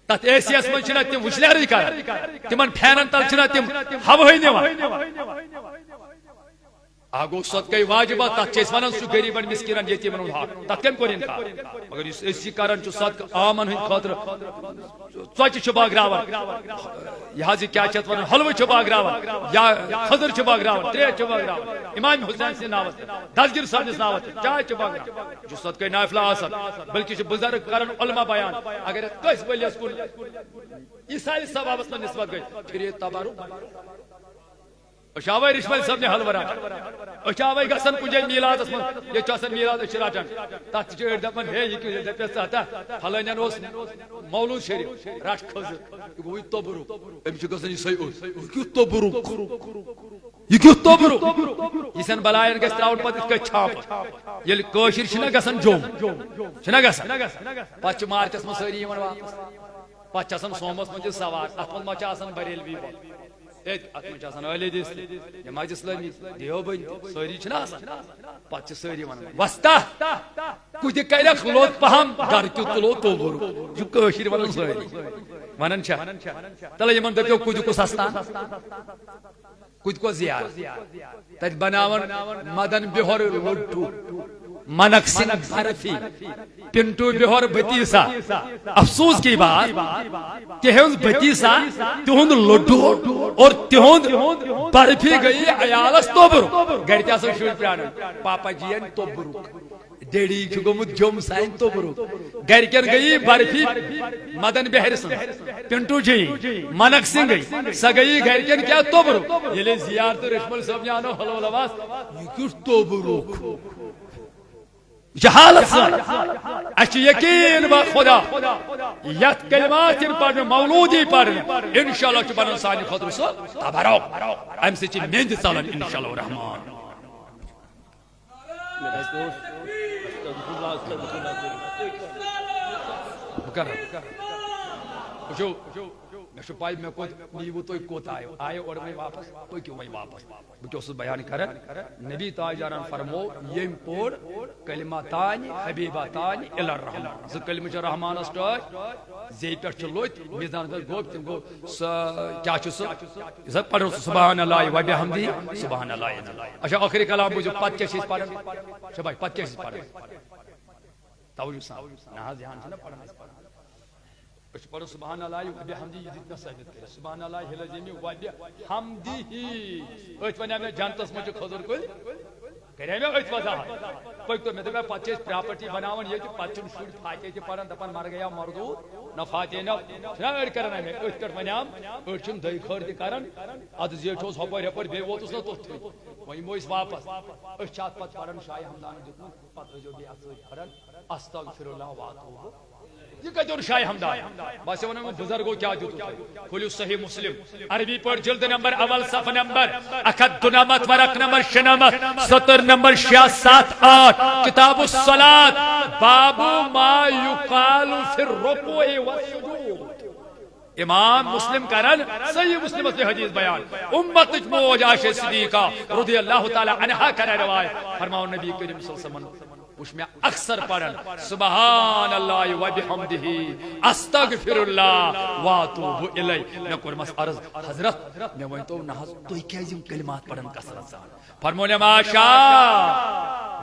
تت ایسی اس میں چھنا تم وشلاری کر تمن پھینن تل چھنا تم ہوئی نیوان آگو صدقہ واجبہ تت چیس ونن سو غریبن مسکینن یتیمن حق تت کم کورین کا مگر اس اسی کارن چ صدقہ عامن ہن خاطر ژوچ چھ باگراون یہ کیا چت ون حلوہ چھ باگراون یا خضر چھ باگراون ترے چھ باگراون امام حسین سے ناوت دستگیر صاحب نے ناوت چائے چھ باگراون جو صدقہ نافلہ آسن بلکہ چھ بزرگ کرن علماء بیان اگر کس ولیس کو عیسائی ثوابس میں نسبت گئی پھر یہ تبرک اشاوی رشمل صاحب نے حل ورا اشاوی گسن کجے میلاد اس یہ چاسن میلاد اشراٹن تات چھ دپن ہے یہ کہ دپس تا فلانن اس مولود شریف رٹ کھز گوی تبرک ام چھ گسن صحیح کی تبرک یہ کی تبرک یسن بلائن گس تراون پت کہ چھاپ یل کوشر چھنا گسن جوم چھنا گسن پچ مارچس من سری یمن واپس پچ آسان سومس من سوار ات من مچ آسان بریلوی اتمنچ آسان علی حدیث جماعت اسلامی دیوبند ساری چھنا آسان پتہ چھ ساری ونان وستا کُتہِ کَرٮ۪کھ لوٚت پہم گرٕ کیُت تُلو توبُر یہِ کٲشِر ونان سٲری ونان چھا تلے یِمن دٔپِو کُتہِ کُس استان کُتہِ کۄس زیارت تتہِ بناون مدن بہور لوٚڈوٗ منک سنگھ برفی پنٹو بہور بتیسا افسوس کی بات تہذ بتیسا تہند لڈو اور تہند برفی گئی عیالس توبر گھر کیا سو شر پران پاپا جین توبر ڈیڈی گومت جوم سائن توبر گھر کن گئی برفی مدن بہر سن پنٹو جی منک سنگھ گئی سا گئی گھر کن کیا توبر یہ زیارت رشمل صاحب جانو حلو لواس یہ کچھ توبر جہالت سان اچھ یقین با خدا یت کلمات پڑھ مولودی پڑھ انشاءاللہ چھ بنن سانی خطر سو تبرک ام سے چھ میند چلن انشاءاللہ الرحمن پائی میں نیو تھی کوت آئے اور میں واپس پکو وی واپس بہت بیان کران نبی تاجدارن فرمو یم پور کلمتان حبیبتان الی الرحمان ز کلمہ چھ رحمانس ٹاچ زی پٹھ چھ لوت میزان پہ گو تم گو کیا چھ سو پڑھو سبحان اللہ و بحمدہ سبحان اللہ اچھا آخری کلام بوجھو پتہ کیا چھ پڑھن شباب پتہ کیا چھ پڑھن توجہ سان نہ ذہن چھ پڑھن اس پر سبحان اللہ و بحمدہ جتنا ثابت کرے سبحان اللہ العظیم و بحمدہ اس ونیا میں جانتس مجھ خضر کل کرے میں اس وضاحت کوئی تو میں پچیس پراپرٹی بناون یہ پچن شوڑ فاتحہ چھ پڑھن دپن مر گیا مردو نہ فاتحہ نہ اڑ کرنا میں اس کٹ ونیام اڑ چھم دئی خور دی کرن اد زیٹھوس ہپر ہپر بے ووتس نہ توت وئی موس واپس اس چات پت پڑھن شاہ ہمدان دتن پت جو بھی اصل پڑھن استغفر اللہ و اتوب یہ کہتے ہیں شاہ حمدان بس ونہ بزرگوں کیا جو کھولو صحیح مسلم عربی پر جلد نمبر اول صفحہ نمبر 1 ورق نمبر 6 سطر نمبر 678 کتاب الصلاۃ باب ما یقال فی الرکوع والسجود امام مسلم کرن صحیح مسلم سے حدیث بیان امت موج عائشہ صدیقہ رضی اللہ تعالی عنہا کرے روایت فرماؤ نبی کریم صلی اللہ علیہ وسلم اس میں اکثر پڑھن سبحان اللہ و بحمدہ استغفر اللہ و اتوب الی میں کرمس عرض حضرت میں ون تو نہ تو کیا یم کلمات پڑھن کثرت سے فرمونے ماشا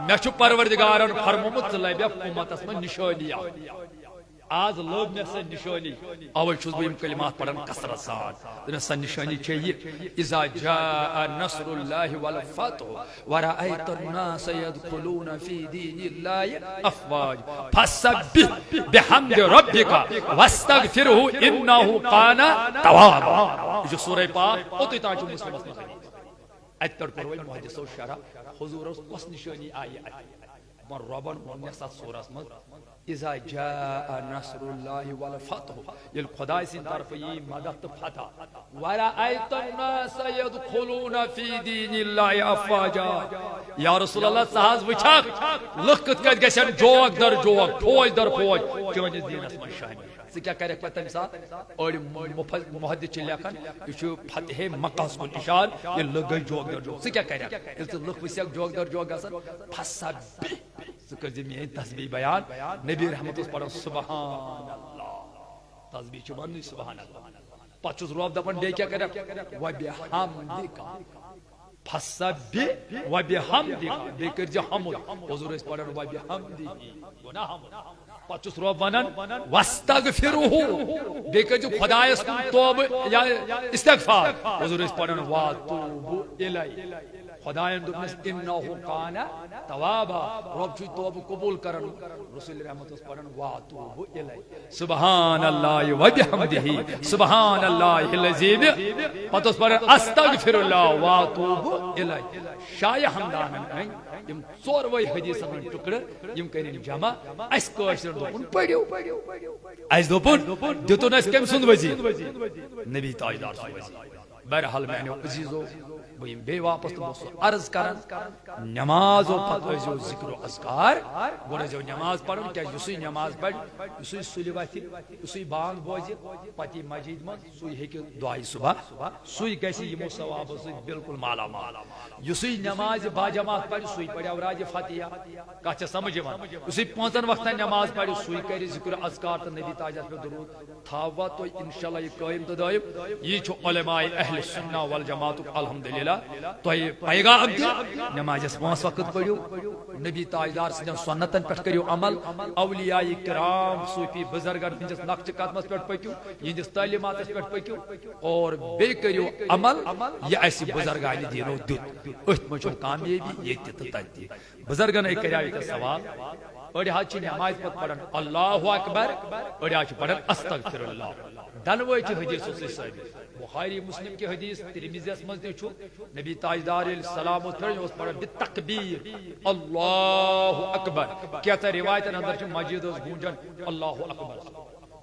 میں چھ پروردگارن فرمومت لبہ امتس میں نشانیہ آج لوگ میں سے نشانی اول چھس بہ یم کلمات پڑھن کثرت سان سا نشانی چاہیے اذا جاء نصر اللہ والفتح ورأيت الناس يدخلون في دين الله افواج فسبح بحمد ربك واستغفره انه كان توابا جو سورہ پاک اوتی تاج مسلم اتر پروی محدث و شرح حضور اس نشانی آئی من ربن ونسات سورہ مز اذا جاء نصر اللہ والفتح یہ خدا سن طرف یہ مدد فتح ورأيت الناس يدخلون في دين الله افواجا یا رسول اللہ صاحب وچھا لکت کت گژھن جوگ در جوگ فوج در فوج چونس دینس من شان ژٕ کیٛاہ کَرٮ۪کھ پتہٕ تَمہِ ساتہٕ أڑۍ محدث چھِ لیکھان یہِ چھُ فتحِ مکہس کُن اِشارٕ ییٚلہِ لُکھ گٔے جوگ در جوگ ژٕ کیٛاہ کَرٮ۪کھ ییٚلہِ ژٕ لُکھ وٕچھکھ جوگ در جوگ گژھان فسبح ژٕ کٔرۍ زِ میٲنۍ تسبیح بیان نبی رحمت اوس پران سبحان اللہ تسبیح چھُ وننُے سبحان اللہ پتہٕ چھُس رۄب دپان بیٚیہِ کیٛاہ کَرٮ۪کھ وبحمدک فسبح وبحمدک بیٚیہِ کٔرۍ زِ حمد حضور ٲسۍ پران وبحمدہ گوٚو نا حمد پتہ چھُس رۄب ونان واستغفرہ بیٚیہِ کٔرۍ زِ خۄدایس کُن توبہٕ یا استغفار حضور ٲسۍ پران واتوب الی خدایَن دوٚپنَس اِنَّهُ کانَ توابا رب چھُ توبہٕ قبوٗل کران رسول رحمت اوس پران واتوب الی سبحان اللہ و بحمدہ سبحان اللہ العظیم پتہٕ اوس پران استغفر اللہ واتوب الی شاہ حمدانن یم ژوروے حدیثن ہٕنٛدۍ ٹُکڑٕ یم کٔرِن جمع اَسہِ کٲشرٮ۪ن دوٚپُن پٔرِو اَسہِ دوٚپُن دِتُن اَسہِ کٔمۍ سُنٛد وزیٖر نبی تاجدار سُنٛد وزیٖر بہرحال میانیو عزیزو بہ بے واپس تو بس عرض کران نماز و پتہ ازو ذکر و اذکار گوڑ ازو نماز پڑھن کیا یسوی نماز پڑھ یسوی سلی وتھی یسوی بانگ بوزِ پتی مسجد من سوی ہیکہ دعائی صبح سوی گژھِ یمو ثوابو سۭتۍ بالکل مالا مال یسوی نماز باجماعت پڑھ سوی پڑھ اوراج فاتحہ کتھ چھِ سمجھ یوان یسوی 5 وقتن نماز پڑھ سوی کرِ ذکر اذکار تو نبی تاجس پہ درود تھاوا تو انشاءاللہ یہ قائم تو دائم یہ چھو علماء اہل سنہ والجماعت الحمدللہ تو یہ پیغام دی نماز 5 وقت پڑھو نبی تاجدار سن سنتن پہ کریو عمل اولیاء کرام صوفی بزرگن ہندس نقش قدمس پہ پکیو یہندس تعلیمات پہ پکیو اور بے کریو عمل یہ ایسی بزرگان دینو دیت ات مجھو کامیابی یہ تتی بزرگن کریو یہ سوال اڑی حج نماز پت پڑھن اللہ اکبر اڑی حج پڑھن استغفر اللہ دنوے چھ حدیث سے ثابت بخاری مسلم کی حدیث ترمذی اس مز چھو نبی تاجدار السلام اس پڑھن بالتکبیر اللہ اکبر کیا تھا روایت اندر چھ مسجد اس گونجن اللہ اکبر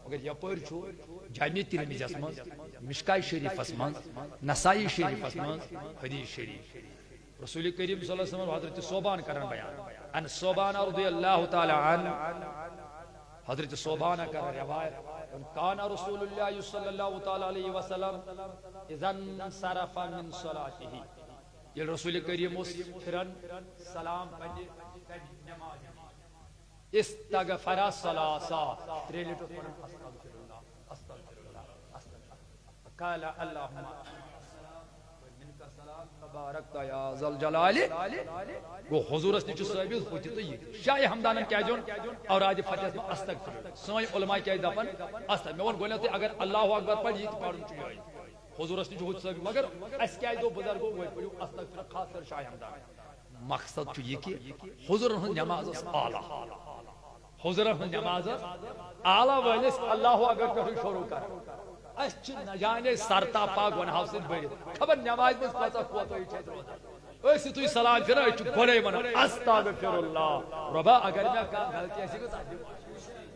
اگر یہ پر چھو جامع ترمذی اس مز مشکاہ شریف اس مز نسائی شریف اس مز حدیث شریف رسول کریم صلی اللہ علیہ وسلم حضرت صوبان کرن بیان ان صوبان رضی اللہ تعالی عنہ حضرت صوبان کرن روایت کان رسول اللہ صلی اللہ تعالی علیہ وسلم اذا انصرف من صلاته یہ رسول کریم اس پھرن سلام پڑھ نماز استغفر الصلاۃ 3 لیٹر استغفر اللہ استغفر اللہ قال اللهم تبارک یا ذل جلال گو حضور اس نچ ثابت ہوتی تو یہ شاہ ہمدان کیا جون اور آج فتح استغفر سوئی علماء کیا دپن استغفر میں ون گولے اگر اللہ اکبر پڑھ یہ پڑھن چاہیے حضور اس نچ ہوتی ثابت مگر اس کیا دو بزرگوں وہ پڑھو استغفر خاص کر شاہ ہمدان مقصد چھ یہ کہ حضور نماز اعلی حضور نماز اعلی ولس اللہ اکبر پڑھ شروع کر اس نہ جانے سرتا پا گناہ سے بڑھ خبر نماز میں پتہ کوتو چھ ایسی تو سلام پھر اچ بڑے من استغفر اللہ ربا اگر میں غلطی ایسی کو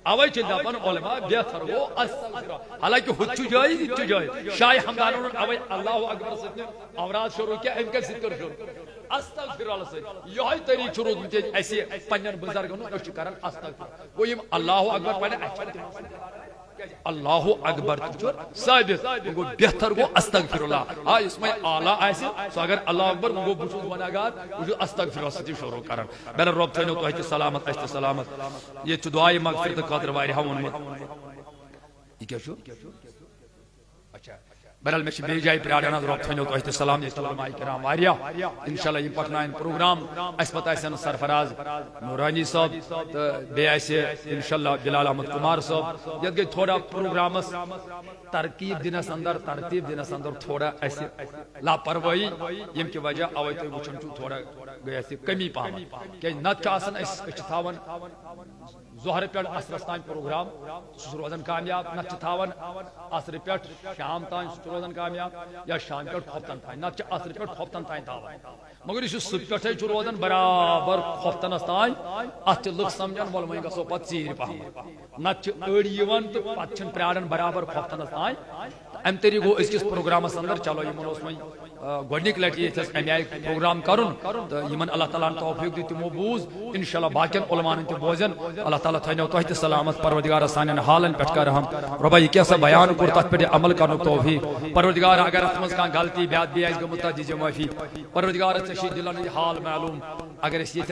اوے چھ دپن علماء بہتر وہ استغفر حالانکہ ہچ جائے شاہ ہمدان اوے اللہ اکبر سے اوراد شروع کیا ان کے ذکر شروع استغفر اللہ سے یہ طریق شروع تے ایسے پنن بزرگوں اس کرن استغفر وہ اللہ اکبر پڑھے اللہ اکبر ثابت گو بہتر گو استغفر اللہ اس میں اعلی ایسے سو اگر اللہ اکبر گو بچو گناہگار وہ استغفر اللہ سے شروع کرن بل رب تھنو تو سلامت است سلامت یہ چ دعائے مغفرت خاطر واری ہون یہ کیا شو اچھا بہرحال میں بے جائے پرارنا رب تھنو تو سلام یہ علماء کرام واریا انشاءاللہ یہ پکنائن پروگرام اس پتہ سن سرفراز نورانی صاحب بے ایسے انشاءاللہ بلال احمد کمار صاحب یہ تھوڑا پروگرامس ترتیب دنس اندر تھوڑا ایسے لاپرواہی یم کی وجہ اوے تو وچن تھوڑا گئی ایسے کمی پام کہ نت آسن اس تھاون ظہر پہ اثرس تان پروگرام سہ روزان کامیاب نت تھاون اثر پہ شام تان سہ روزان کامیاب یا شام پہ ہفتن تان نت اثر پہ ہفتن تان تھاون مگر یہ صبح پہ روزان برابر ہفتنس تان ات لک سمجھان ول وہیں گھو پہ ژیر پہم نت اڑی تو پتہ پرارن برابر ہفتنس تان ام طریق گو اس پروگرامس اندر چلو یمن اس میں گۄڈنِک لٹہِ ییٚتہِ اَمہِ آیہِ پروگرام کرُن تہٕ یِمن اللہ تعالیٰ ہن توفیٖق دِیُت تِمو بوٗز انشاءاللہ باقین علماءن تہِ بوزن اللہ تعالیٰ تھٲینو تۄہہِ تہِ سلامت پروردگار سانٮ۪ن حالن پٮ۪ٹھ کر رحم رۄبا یہِ کیٛاہ سا بیان کوٚر تتھ پٮ۪ٹھ عمل کرنُک توفیٖق پروردگار اگر اتھ منٛز کانٛہہ غلطی بیٚیہِ آسہِ گٔمٕژ تتھ دِیٖزِ معٲفی پروردگار ژےٚ چھُے دِلن یہِ حال معلوٗم اگر أسۍ ییٚتہِ